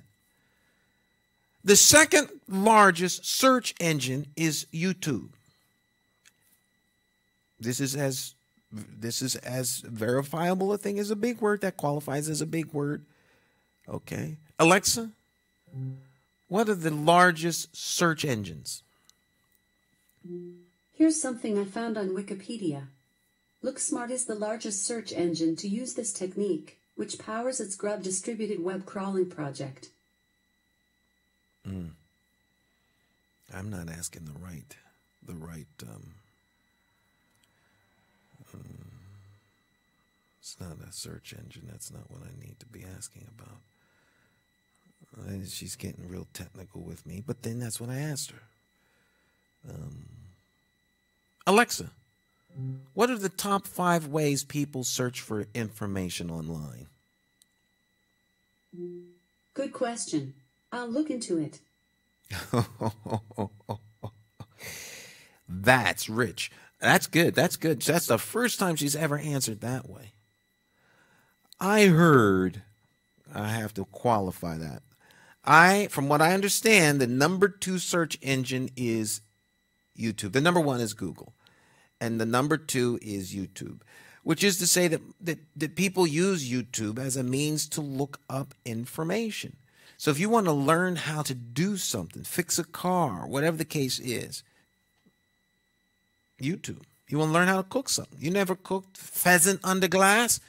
Speaker 1: The second largest search engine is YouTube. This is as verifiable a thing as a big word that qualifies as a big word. Okay. Alexa, what are the largest search engines?
Speaker 2: Here's something I found on Wikipedia. LookSmart is the largest search engine to use this technique, which powers its Grub distributed web crawling project.
Speaker 1: I'm not asking the right. It's not a search engine. That's not what I need to be asking about. She's getting real technical with me, but then that's when I asked her. Alexa, what are the top 5 ways people search for information online?
Speaker 2: Good question. I'll look into it.
Speaker 1: That's rich. That's good. That's good. That's the first time she's ever answered that way. I heard, I have to qualify that. From what I understand, the number 2 search engine is YouTube. The number 1 is Google. And the number 2 is YouTube, which is to say that people use YouTube as a means to look up information. So if you want to learn how to do something, fix a car, whatever the case is, YouTube. You want to learn how to cook something. You never cooked pheasant under glass?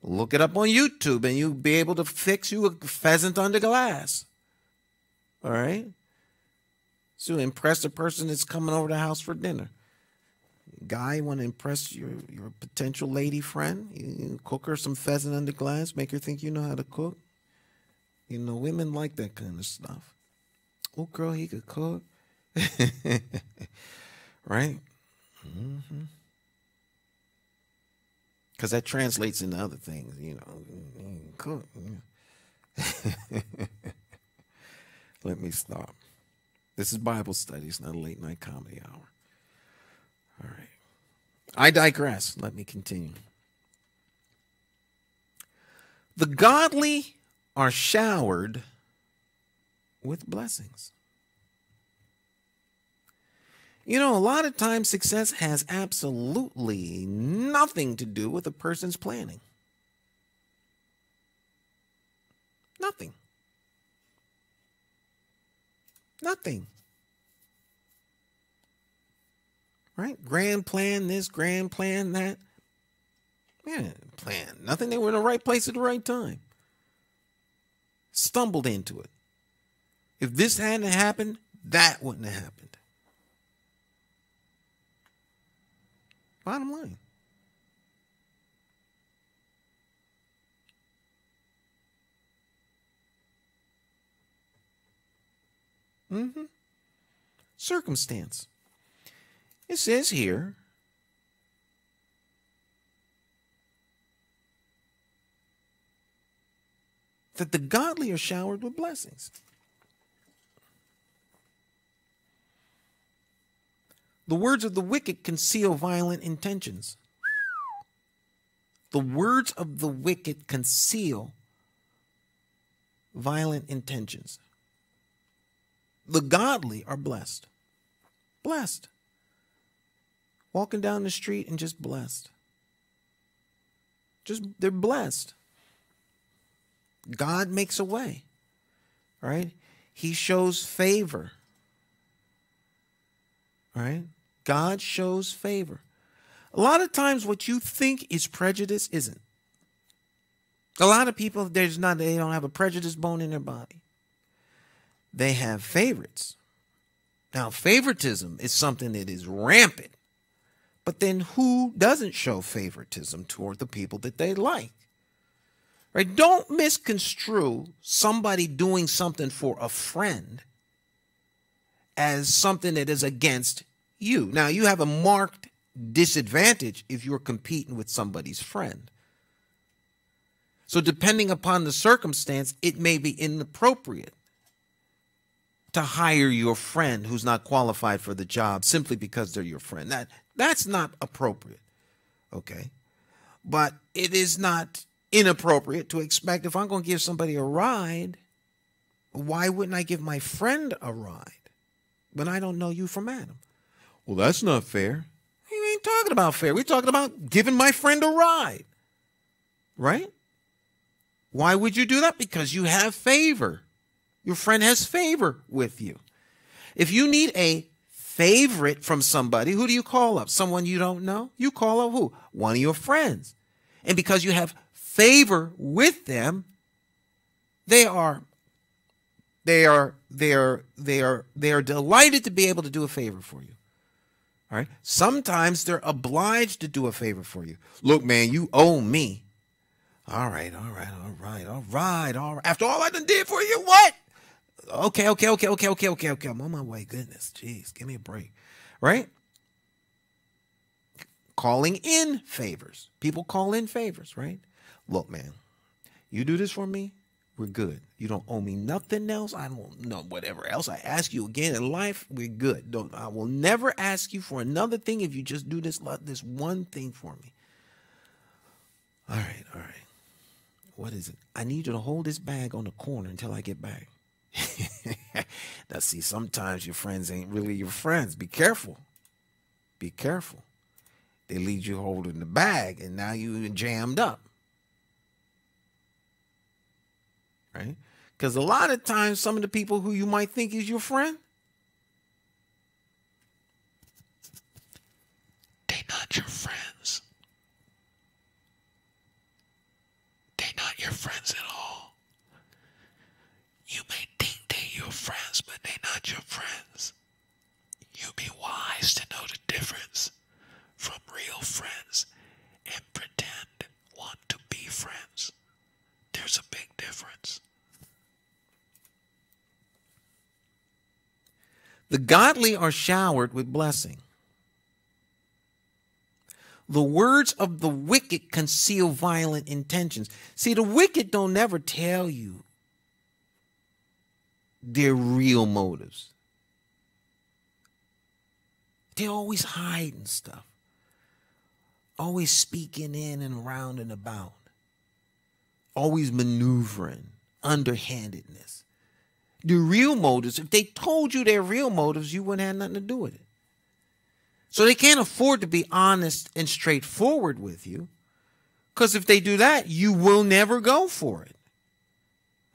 Speaker 1: Look it up on YouTube and you'll be able to fix you a pheasant under glass. All right? So impress the person that's coming over to the house for dinner. Guy, want to impress your potential lady friend? You cook her some pheasant under glass, make her think you know how to cook. You know, women like that kind of stuff. Oh, girl, he could cook. Right? Mm-hmm. Because that translates into other things, you know. Cook. Let me stop. This is Bible studies, not a late night comedy hour. All right. I digress. Let me continue. The godly are showered with blessings. You know, a lot of times success has absolutely nothing to do with a person's planning. Nothing. Nothing. Right? Grand plan this, grand plan that. Yeah, plan nothing. They were in the right place at the right time. Stumbled into it. If this hadn't happened, that wouldn't have happened. Bottom line. Circumstance. It says here, that the godly are showered with blessings. The words of the wicked conceal violent intentions. The words of the wicked conceal violent intentions. The godly are blessed. Blessed. Walking down the street and just blessed. They're blessed. God makes a way. Right? He shows favor. Right? God shows favor. A lot of times what you think is prejudice isn't. A lot of people, they don't have a prejudice bone in their body. They have favorites. Now, favoritism is something that is rampant. But then who doesn't show favoritism toward the people that they like? Right? Don't misconstrue somebody doing something for a friend as something that is against you. Now, you have a marked disadvantage if you're competing with somebody's friend. So depending upon the circumstance, it may be inappropriate to hire your friend who's not qualified for the job simply because they're your friend. That's not appropriate, okay? But it is not inappropriate to expect if I'm going to give somebody a ride, why wouldn't I give my friend a ride when I don't know you from Adam? Well, that's not fair. We ain't talking about fair. We're talking about giving my friend a ride, right? Why would you do that? Because you have favor. Your friend has favor with you. If you need a favorite from somebody, who do you call up? Someone you don't know? You call up who? One of your friends. And because you have favor with them, they are delighted to be able to do a favor for you. All right? Sometimes they're obliged to do a favor for you. Look, man, you owe me All right. After all I done did for you, what? Okay. I'm on my way. Goodness, jeez, give me a break. Right? Calling in favors. People call in favors, right? Look, man, you do this for me, we're good. You don't owe me nothing else. I don't know whatever else I ask you again in life, we're good. I will never ask you for another thing if you just do this one thing for me. All right. What is it? I need you to hold this bag on the corner until I get back. Now, see, sometimes your friends ain't really your friends. Be careful. Be careful. They leave you holding the bag, and now you jammed up. Right? Because a lot of times, some of the people who you might think is your friend, they're not your friends. They're not your friends at all. You may think they're your friends, but they're not your friends. You be wise to know the difference from real friends and pretend want to be friends. There's a big difference. The godly are showered with blessing. The words of the wicked conceal violent intentions. See, the wicked don't never tell you their real motives. They're always hiding stuff. Always speaking in and around and about. Always maneuvering, underhandedness. The real motives, if they told you their real motives, you wouldn't have nothing to do with it. So they can't afford to be honest and straightforward with you. Because if they do that, you will never go for it.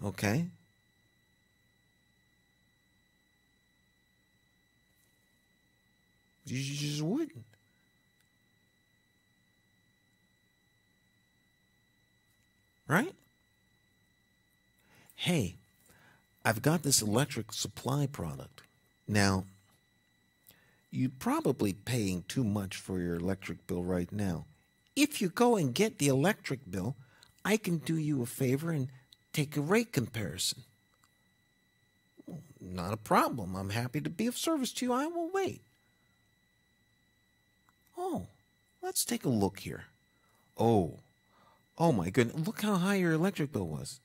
Speaker 1: Okay? You just wouldn't. Right? Hey, I've got this electric supply product. Now, you're probably paying too much for your electric bill right now. If you go and get the electric bill, I can do you a favor and take a rate comparison. Well, not a problem. I'm happy to be of service to you. I will wait. Oh, let's take a look here. Oh my goodness. Look how high your electric bill was.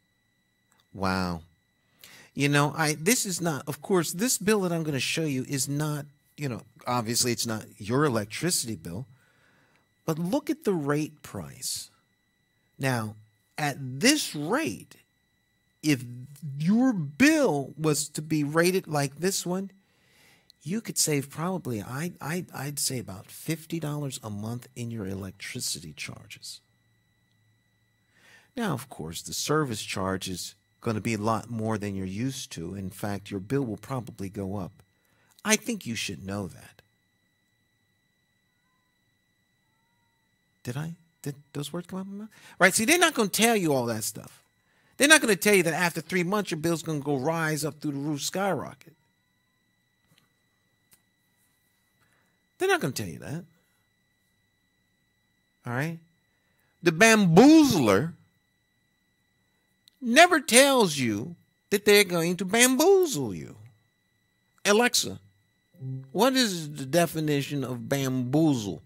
Speaker 1: Wow. You know, this is not, of course, this bill that I'm going to show you is not, obviously it's not your electricity bill, but look at the rate price. Now, at this rate, if your bill was to be rated like this one, you could save probably, I'd say about $50 a month in your electricity charges. Now, of course, the service charge is going to be a lot more than you're used to. In fact, your bill will probably go up. I think you should know that. Did those words come out of my mouth? Right, see, they're not going to tell you all that stuff. They're not going to tell you that after 3 months, your bill's going to go rise up through the roof, skyrocket. They're not going to tell you that. All right? The bamboozler never tells you that they're going to bamboozle you. Alexa, what is the definition of bamboozle?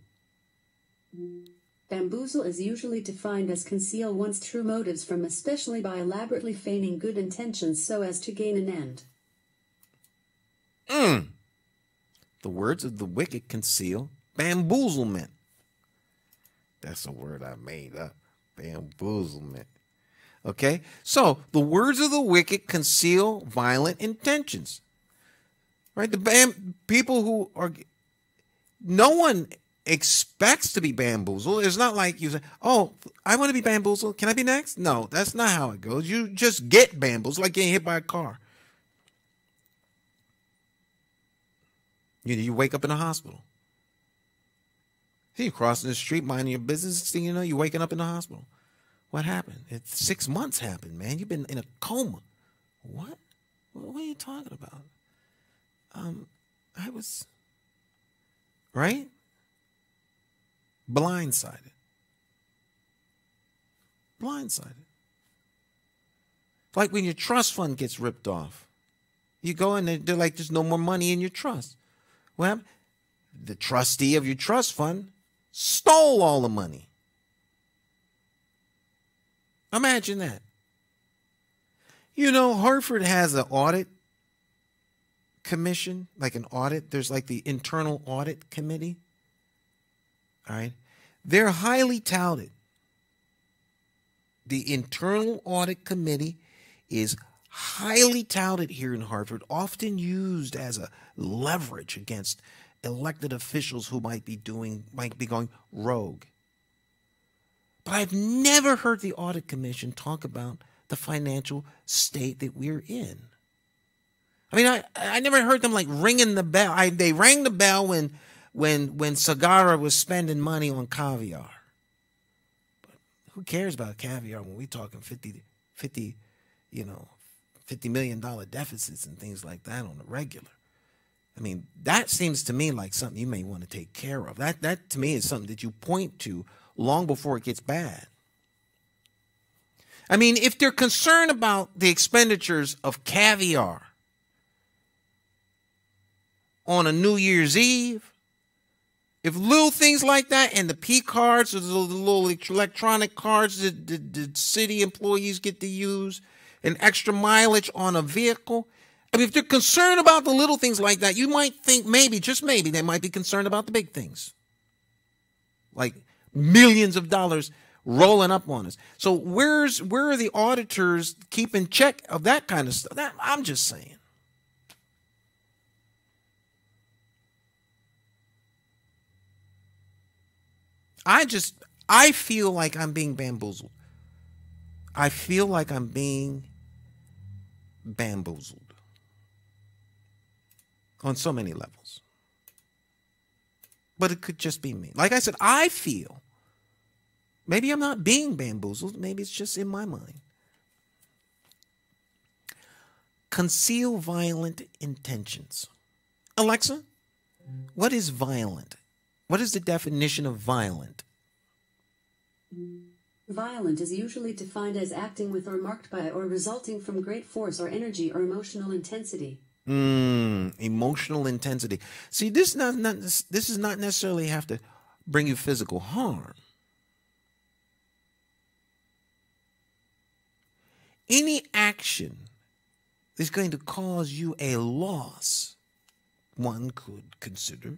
Speaker 2: Bamboozle is usually defined as conceal one's true motives from, especially by elaborately feigning good intentions so as to gain an end.
Speaker 1: The words of the wicked conceal bamboozlement. That's a word I made up. Bamboozlement. Okay? So, the words of the wicked conceal violent intentions. Right? People who are... No one expects to be bamboozled. It's not like you say, oh, I want to be bamboozled. Can I be next? No, that's not how it goes. You just get bamboozled, like getting hit by a car. You wake up in a hospital. You're crossing the street, minding your business, thing you know, you're waking up in the hospital. What happened? 6 months happened, man. You've been in a coma. What? What are you talking about? I was, right? Blindsided. Blindsided. Like when your trust fund gets ripped off. You go and they're like, there's no more money in your trust. Well, the trustee of your trust fund stole all the money. Imagine that. You know, Hartford has an audit commission, like an audit. There's like the internal audit committee. All right. They're highly touted. The internal audit committee is highly touted here in Hartford, often used as a leverage against elected officials who might be going rogue. But I've never heard the audit commission talk about the financial state that we're in. I mean, I never heard them like ringing the bell. They rang the bell when Sagara was spending money on caviar. But who cares about caviar when we're talking $50 million deficits and things like that on the regular? I mean, that seems to me like something you may want to take care of. That to me is something that you point to long before it gets bad. I mean, if they're concerned about the expenditures of caviar on a New Year's Eve, if little things like that and the P cards or the little electronic cards that the city employees get to use and extra mileage on a vehicle, I mean, if they're concerned about the little things like that, you might think maybe, just maybe, they might be concerned about the big things. Like millions of dollars rolling up on us. So where are the auditors keeping check of that kind of stuff? I'm just saying. I feel like I'm being bamboozled. I feel like I'm being bamboozled on so many levels. But it could just be me. Like I said, I feel, maybe I'm not being bamboozled, maybe it's just in my mind. Conceal violent intentions. Alexa, what is violent? What is the definition of violent?
Speaker 2: Violent is usually defined as acting with or marked by or resulting from great force or energy or emotional intensity.
Speaker 1: Emotional intensity. See, this does not necessarily have to bring you physical harm. Any action is going to cause you a loss, one could consider.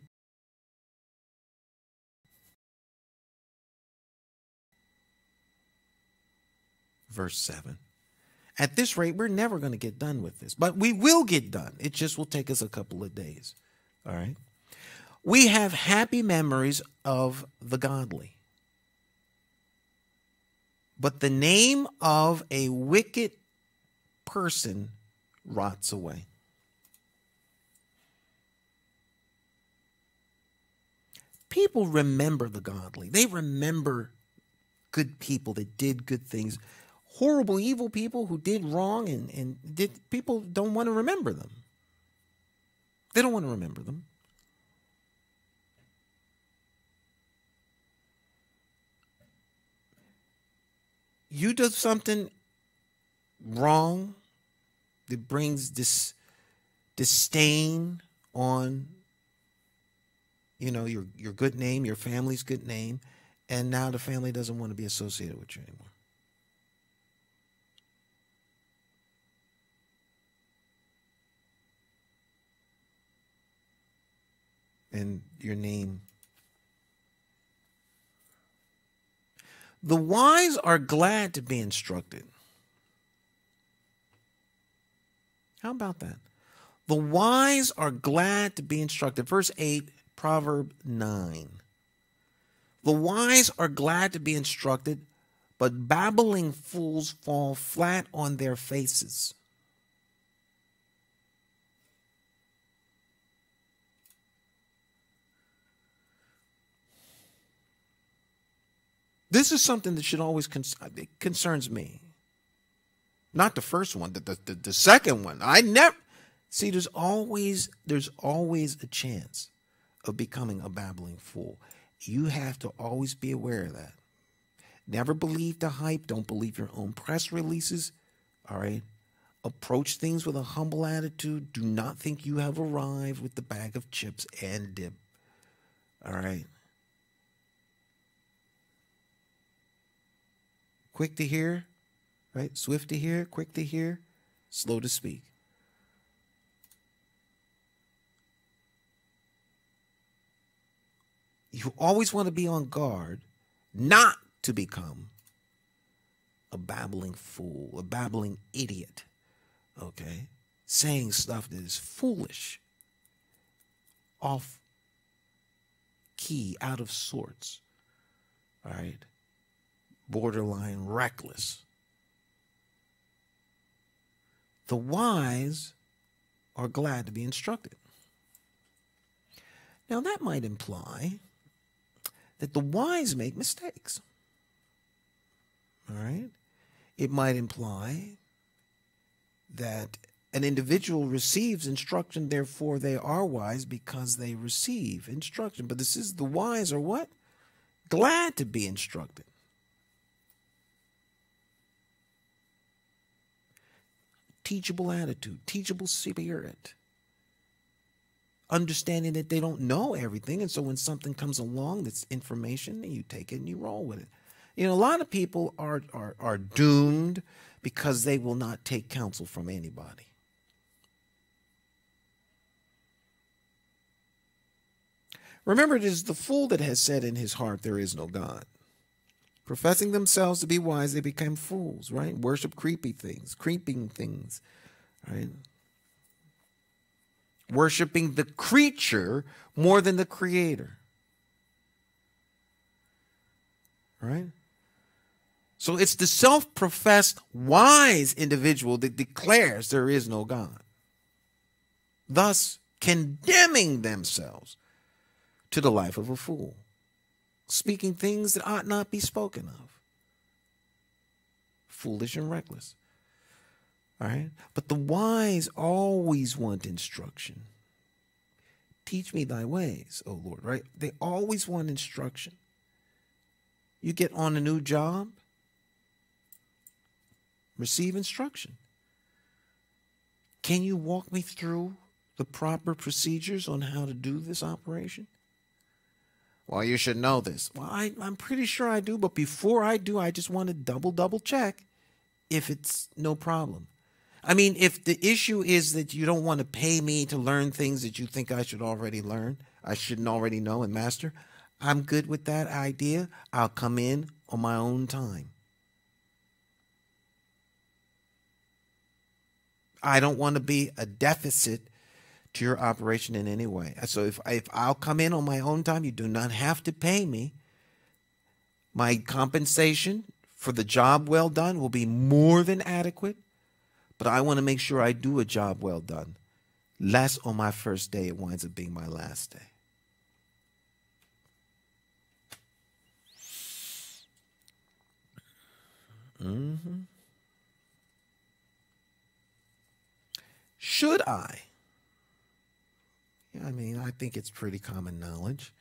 Speaker 1: Verse 7. At this rate, we're never going to get done with this, but we will get done. It just will take us a couple of days. All right. We have happy memories of the godly, but the name of a wicked person rots away. People remember the godly. They remember good people that did good things. Horrible, evil people who did wrong and people don't want to remember them. They don't want to remember them. You do something wrong that brings this disdain on, your good name, your family's good name, and now the family doesn't want to be associated with you anymore. And your name. The wise are glad to be instructed. How about that? The wise are glad to be instructed. Verse 8, Proverbs 9. The wise are glad to be instructed, but babbling fools fall flat on their faces. This is something that should always concerns me. Not the first one, the second one. See. There's always a chance of becoming a babbling fool. You have to always be aware of that. Never believe the hype. Don't believe your own press releases. All right. Approach things with a humble attitude. Do not think you have arrived with the bag of chips and dip. All right. Quick to hear, right? Swift to hear, quick to hear, slow to speak. You always want to be on guard not to become a babbling fool, a babbling idiot, okay? Saying stuff that is foolish, off key, out of sorts, all right? Borderline reckless. The wise are glad to be instructed. Now, that might imply that the wise make mistakes. All right? It might imply that an individual receives instruction, therefore they are wise because they receive instruction. But this is the wise are what? Glad to be instructed. Teachable attitude, teachable spirit. Understanding that they don't know everything. And so when something comes along that's information, you take it and you roll with it. You know, a lot of people are doomed because they will not take counsel from anybody. Remember, it is the fool that has said in his heart, there is no God. Professing themselves to be wise, they become fools, right? Worship creeping things, right? Worshiping the creature more than the creator, right? So it's the self-professed wise individual that declares there is no God, thus condemning themselves to the life of a fool, speaking things that ought not be spoken of. Foolish and reckless. All right? But the wise always want instruction. Teach me thy ways, O Lord, right? They always want instruction. You get on a new job, receive instruction. Can you walk me through the proper procedures on how to do this operation? Well, you should know this. Well, I'm pretty sure I do, but before I do, I just want to double check if it's no problem. I mean, if the issue is that you don't want to pay me to learn things that you think I should already learn, I shouldn't already know and master, I'm good with that idea. I'll come in on my own time. I don't want to be a deficit to your operation in any way. So if I'll come in on my own time, you do not have to pay me. My compensation for the job well done will be more than adequate, but I want to make sure I do a job well done. Less on my first day, it winds up being my last day. Should I? I mean, I think it's pretty common knowledge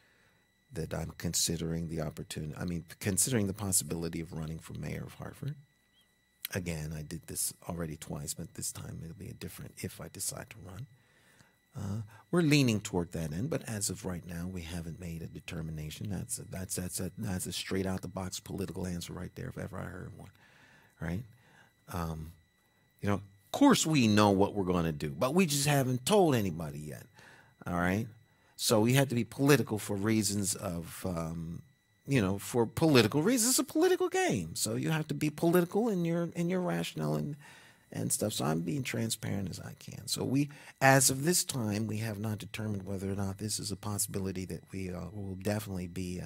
Speaker 1: that I'm considering the opportunity. I mean, considering the possibility of running for mayor of Hartford. Again, I did this already twice, but this time it'll be a different if I decide to run. We're leaning toward that end, but as of right now, we haven't made a determination. That's a straight out the box political answer right there, if ever I heard one. Right? You know, of course we know what we're going to do, but we just haven't told anybody yet. All right. So we had to be political for reasons of, for political reasons. It's a political game. So you have to be political in your rationale and stuff. So I'm being transparent as I can. So as of this time, we have not determined whether or not this is a possibility that we will definitely be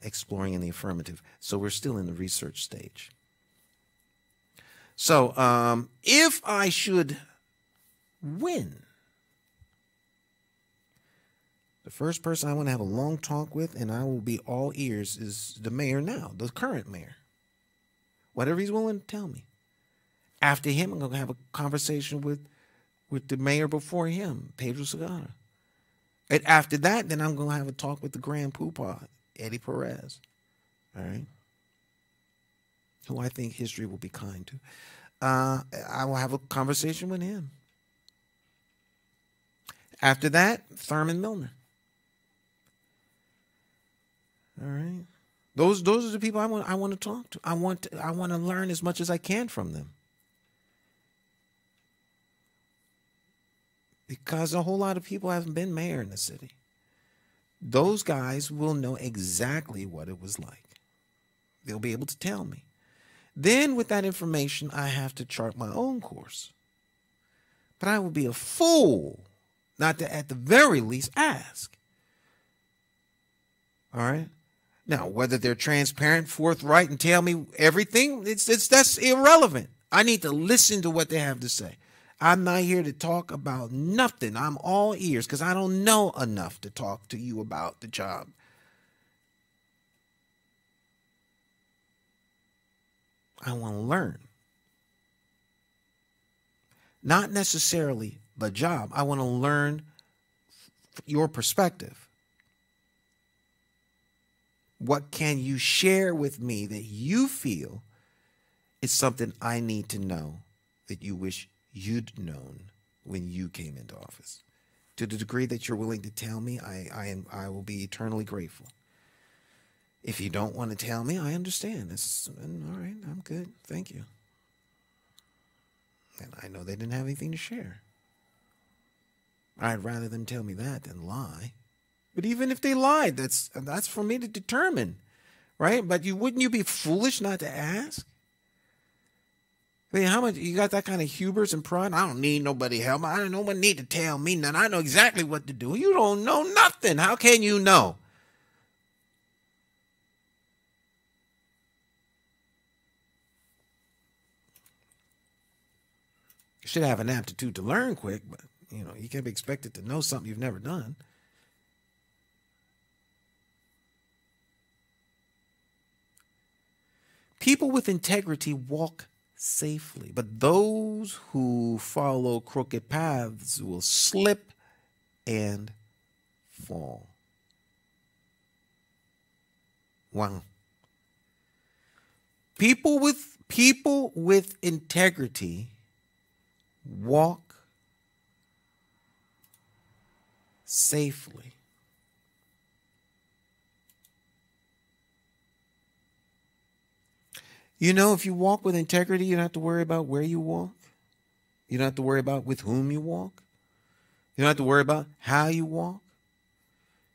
Speaker 1: exploring in the affirmative. So we're still in the research stage. So if I should win, the first person I want to have a long talk with, and I will be all ears, is the mayor now, the current mayor. Whatever he's willing to tell me. After him, I'm going to have a conversation with the mayor before him, Pedro Segarra. And after that, then I'm going to have a talk with the grand poobah, Eddie Perez. All right? who I think history will be kind to. I will have a conversation with him. After that, Thurman Milner. All right. Those are the people I want to talk to. I want to learn as much as I can from them. Because a whole lot of people haven't been mayor in the city. Those guys will know exactly what it was like. They'll be able to tell me. Then with that information, I have to chart my own course. But I would be a fool not to, at the very least, ask. All right? Now, whether they're transparent, forthright, and tell me everything, that's irrelevant. I need to listen to what they have to say. I'm not here to talk about nothing. I'm all ears because I don't know enough to talk to you about the job. I want to learn. Not necessarily the job. I want to learn your perspective. What can you share with me that you feel is something I need to know that you wish you'd known when you came into office? To the degree that you're willing to tell me, I will be eternally grateful. If you don't want to tell me, I understand. All right, I'm good. Thank you. And I know they didn't have anything to share. I'd rather them tell me that than lie. But even if they lied, that's for me to determine, right? But wouldn't you be foolish not to ask? I mean, how much you got that kind of hubris and pride? I don't need nobody help. I don't know what need to tell me nothing. I know exactly what to do. You don't know nothing. How can you know? You should have an aptitude to learn quick, but you can't be expected to know something you've never done. People with integrity walk safely, but those who follow crooked paths will slip and fall. Wow. People with integrity walk safely. If you walk with integrity, you don't have to worry about where you walk. You don't have to worry about with whom you walk. You don't have to worry about how you walk.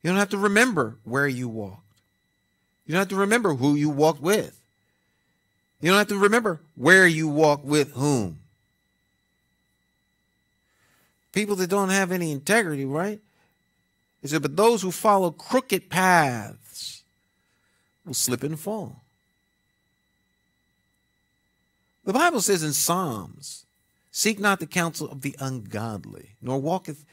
Speaker 1: You don't have to remember where you walked. You don't have to remember who you walked with. You don't have to remember where you walked with whom. People that don't have any integrity, right? He said, but those who follow crooked paths will slip and fall. The Bible says in Psalms, seek not the counsel of the ungodly, nor walketh,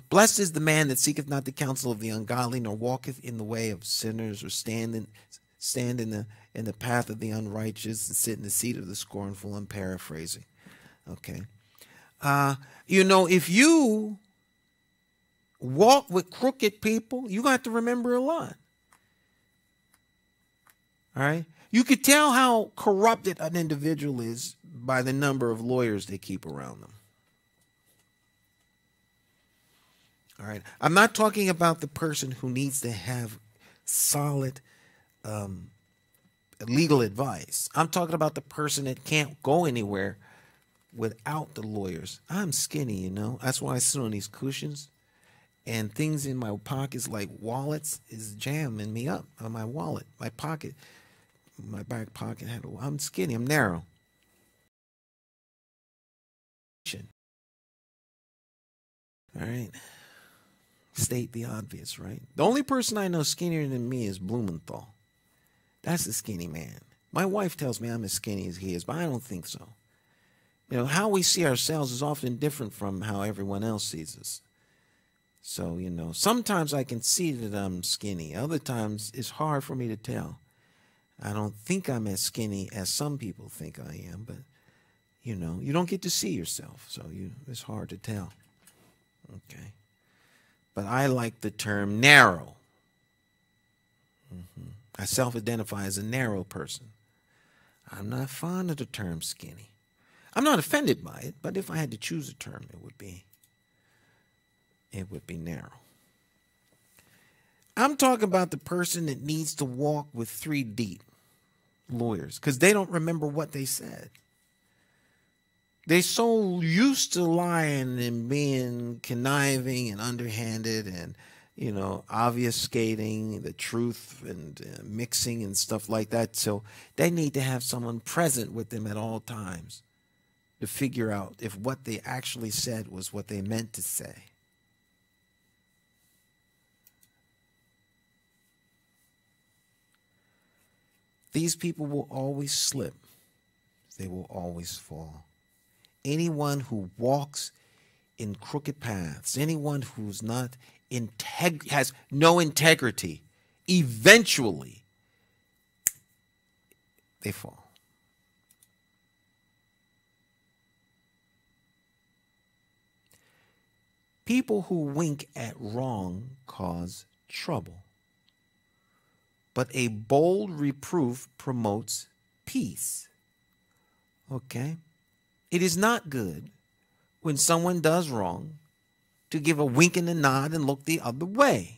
Speaker 1: blessed is the man that seeketh not the counsel of the ungodly, nor walketh in the way of sinners, or stand in the path of the unrighteous, and sit in the seat of the scornful. I'm paraphrasing. Okay. If you walk with crooked people, you're going to have to remember a lot. All right? You could tell how corrupted an individual is by the number of lawyers they keep around them. All right? I'm not talking about the person who needs to have solid legal advice. I'm talking about the person that can't go anywhere without the lawyers. I'm skinny, That's why I sit on these cushions. And things in my pockets like wallets is jamming me up on my wallet. My pocket, my back pocket I'm skinny. I'm narrow. All right. State the obvious, right? The only person I know skinnier than me is Blumenthal. That's a skinny man. My wife tells me I'm as skinny as he is, but I don't think so. How we see ourselves is often different from how everyone else sees us. So, sometimes I can see that I'm skinny. Other times it's hard for me to tell. I don't think I'm as skinny as some people think I am, but, you don't get to see yourself. So it's hard to tell. Okay. But I like the term narrow. I self-identify as a narrow person. I'm not fond of the term skinny. I'm not offended by it, but if I had to choose a term, it would be narrow. I'm talking about the person that needs to walk with 3 deep lawyers because they don't remember what they said. They're so used to lying and being conniving and underhanded and, obfuscating the truth and mixing and stuff like that. So they need to have someone present with them at all times to figure out if what they actually said was what they meant to say. These people will always slip. They will always fall. Anyone who walks in crooked paths, anyone who's not has no integrity, eventually they fall. People who wink at wrong cause trouble, but a bold reproof promotes peace. Okay? It is not good when someone does wrong to give a wink and a nod and look the other way.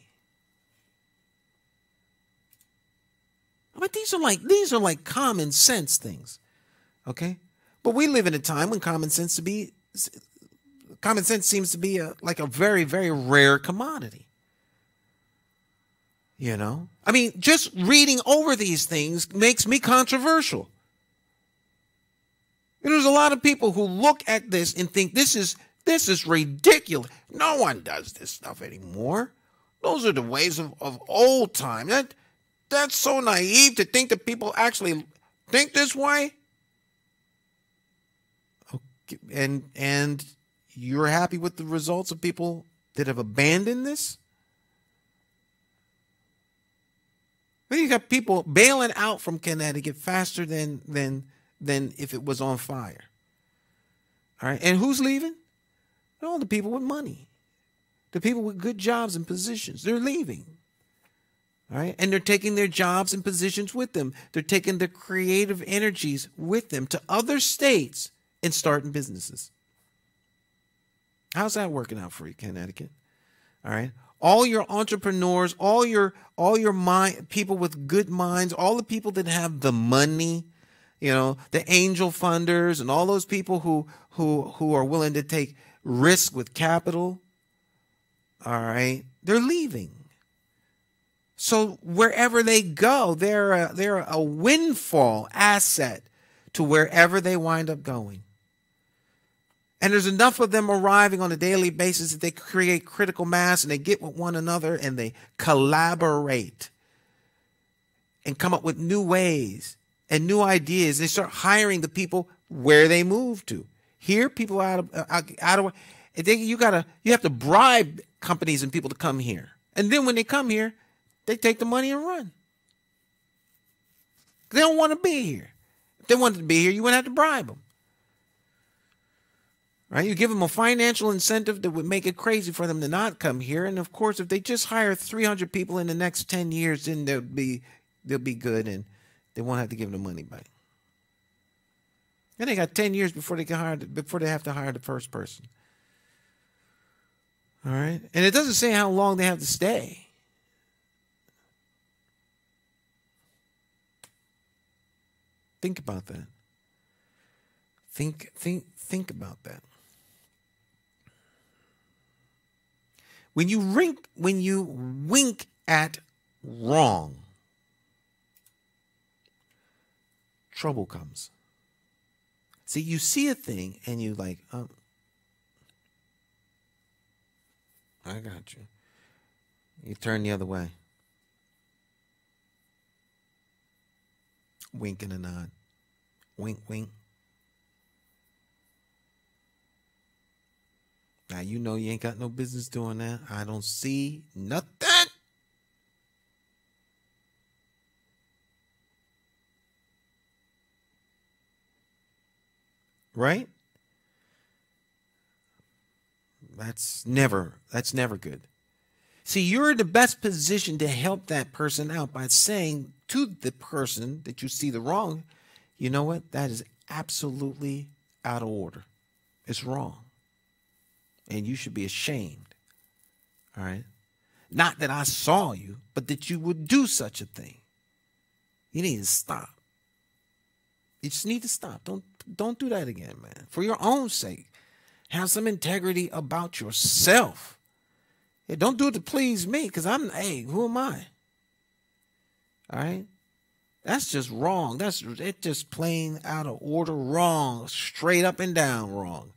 Speaker 1: But these are like common sense things. Okay? But we live in a time when common sense seems to be like a very, very rare commodity. I mean, just reading over these things makes me controversial. There's a lot of people who look at this and think this is ridiculous. No one does this stuff anymore. Those are the ways of old time. That's so naive to think that people actually think this way. Okay, and you're happy with the results of people that have abandoned this? Well, you got people bailing out from Connecticut faster than if it was on fire. All right. And who's leaving? All the people with money. The people with good jobs and positions. They're leaving. All right. And they're taking their jobs and positions with them. They're taking their creative energies with them to other states and starting businesses. How's that working out for you, Connecticut? All right. All your entrepreneurs, all your people with good minds, all the people that have the money, the angel funders and all those people who are willing to take risk with capital, all right, they're leaving. So wherever they go, they're a windfall asset to wherever they wind up going. And there's enough of them arriving on a daily basis that they create critical mass and they get with one another and they collaborate and come up with new ways and new ideas. They start hiring the people where they move to. Here, people you have to bribe companies and people to come here. And then when they come here, they take the money and run. They don't want to be here. If they wanted to be here, you wouldn't have to bribe them. Right? You give them a financial incentive that would make it crazy for them to not come here. And of course, if they just hire 300 people in the next 10 years, then they'll be good and they won't have to give them money back. And they got 10 years before they have to hire the first person. All right? And it doesn't say how long they have to stay. Think about that. Think about that. When you wink at wrong, trouble comes. See, you see a thing and you like, oh, I got you. You turn the other way. Wink and a nod. Wink, wink. Now, you know you ain't got no business doing that. I don't see nothing. Right? That's never good. See, you're in the best position to help that person out by saying to the person that you see the wrong, you know what? That is absolutely out of order. It's wrong. And you should be ashamed. All right? Not that I saw you, but that you would do such a thing. You need to stop. You just need to stop. Don't do that again, man. For your own sake. Have some integrity about yourself. Yeah, don't do it to please me, because who am I? All right? That's just wrong. It's just plain out of order wrong. Straight up and down wrong.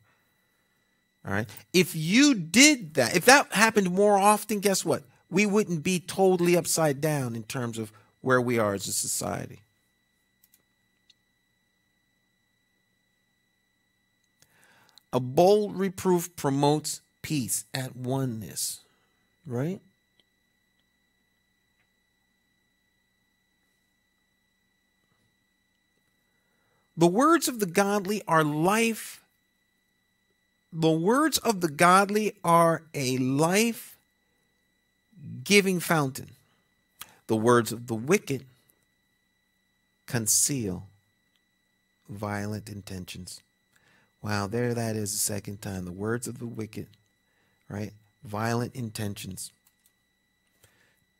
Speaker 1: All right? If you did that, if that happened more often, guess what? We wouldn't be totally upside down in terms of where we are as a society. A bold reproof promotes peace at oneness, right? The words of the godly are life. The words of the godly are a life-giving fountain. The words of the wicked conceal violent intentions. Wow, there that is the second time. The words of the wicked, right? Violent intentions.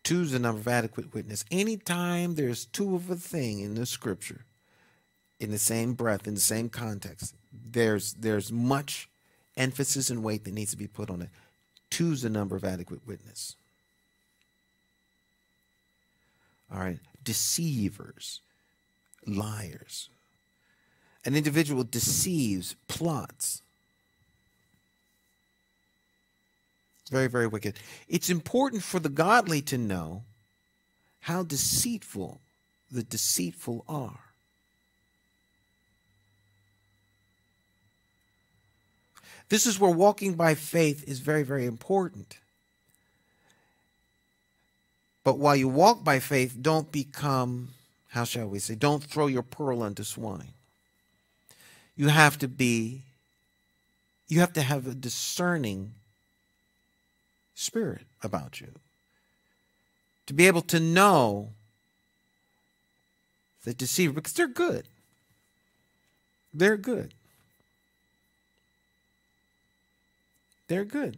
Speaker 1: 2 is the number of adequate witness. Anytime there's 2 of a thing in the scripture, in the same breath, in the same context, there's much emphasis and weight that needs to be put on it. 2 is the number of adequate witness. All right. Deceivers, liars. An individual deceives, plots. Very, very wicked. It's important for the godly to know how deceitful the deceitful are. This is where walking by faith is very, very important. But while you walk by faith, don't become, how shall we say, don't throw your pearl unto swine. You have to have a discerning spirit about you. To be able to know the deceiver, because they're good. They're good. They're good.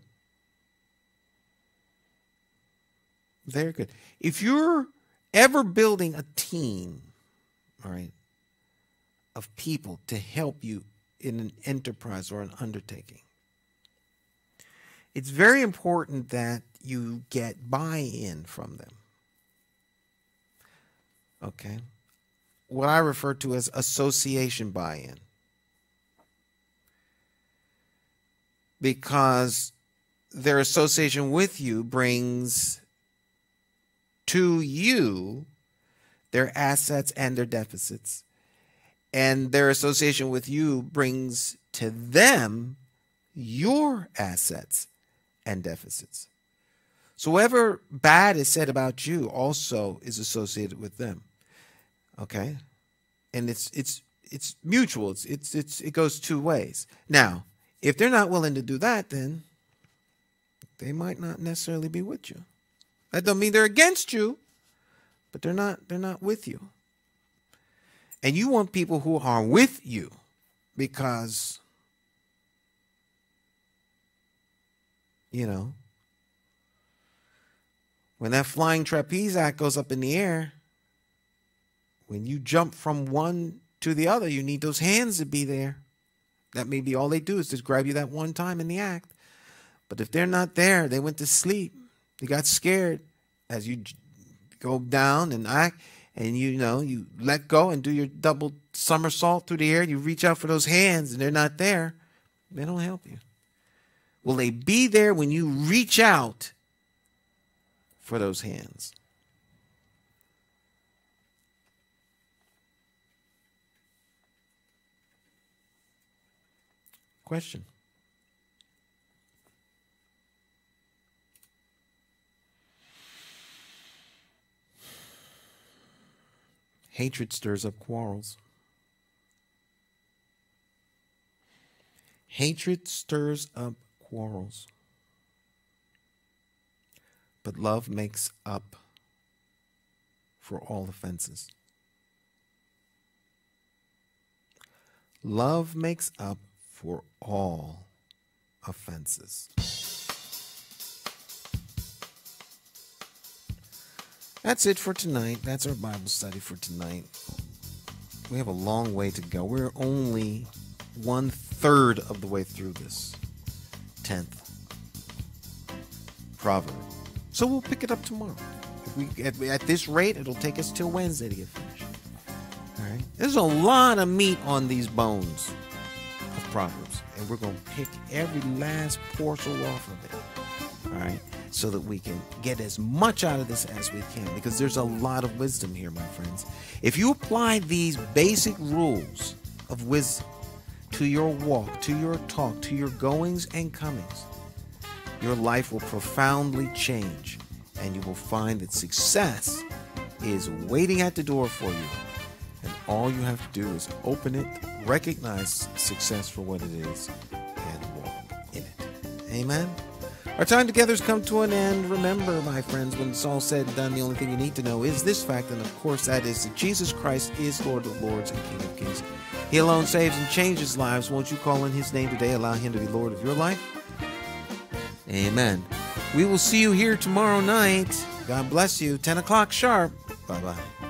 Speaker 1: They're good. If you're ever building a team, all right, of people to help you in an enterprise or an undertaking, it's very important that you get buy-in from them. Okay? What I refer to as association buy-in. Because their association with you brings to you their assets and their deficits. And their association with you brings to them your assets and deficits. So whatever bad is said about you also is associated with them. Okay? And it's mutual. It goes 2 ways. Now, if they're not willing to do that, then they might not necessarily be with you. That don't mean they're against you, but they're not with you. And you want people who are with you, because, you know, when that flying trapeze act goes up in the air, when you jump from one to the other, you need those hands to be there. That may be all they do, is just grab you that one time in the act. But if they're not there, they went to sleep. They got scared as you go down and act, and you let go and do your double somersault through the air. You reach out for those hands and they're not there. They don't help you. Will they be there when you reach out for those hands? Question. Hatred stirs up quarrels. Hatred stirs up quarrels. But love makes up for all offenses. Love makes up for all offenses. That's it for tonight. That's our Bible study for tonight. We have a long way to go. We're only 1/3 of the way through this 10th proverb. So we'll pick it up tomorrow. If we at this rate, it'll take us till Wednesday to get finished. All right. There's a lot of meat on these bones of Proverbs, and we're going to pick every last morsel off of it. All right. So that we can get as much out of this as we can, because there's a lot of wisdom here, my friends. If you apply these basic rules of wisdom to your walk, to your talk, to your goings and comings, your life will profoundly change, and you will find that success is waiting at the door for you. And all you have to do is open it, recognize success for what it is, and walk in it. Amen. Our time together has come to an end. Remember, my friends, when it's all said and done, the only thing you need to know is this fact, and of course that is that Jesus Christ is Lord of Lords and King of Kings. He alone saves and changes lives. Won't you call on his name today? Allow him to be Lord of your life. Amen. We will see you here tomorrow night. God bless you. 10 o'clock sharp. Bye-bye.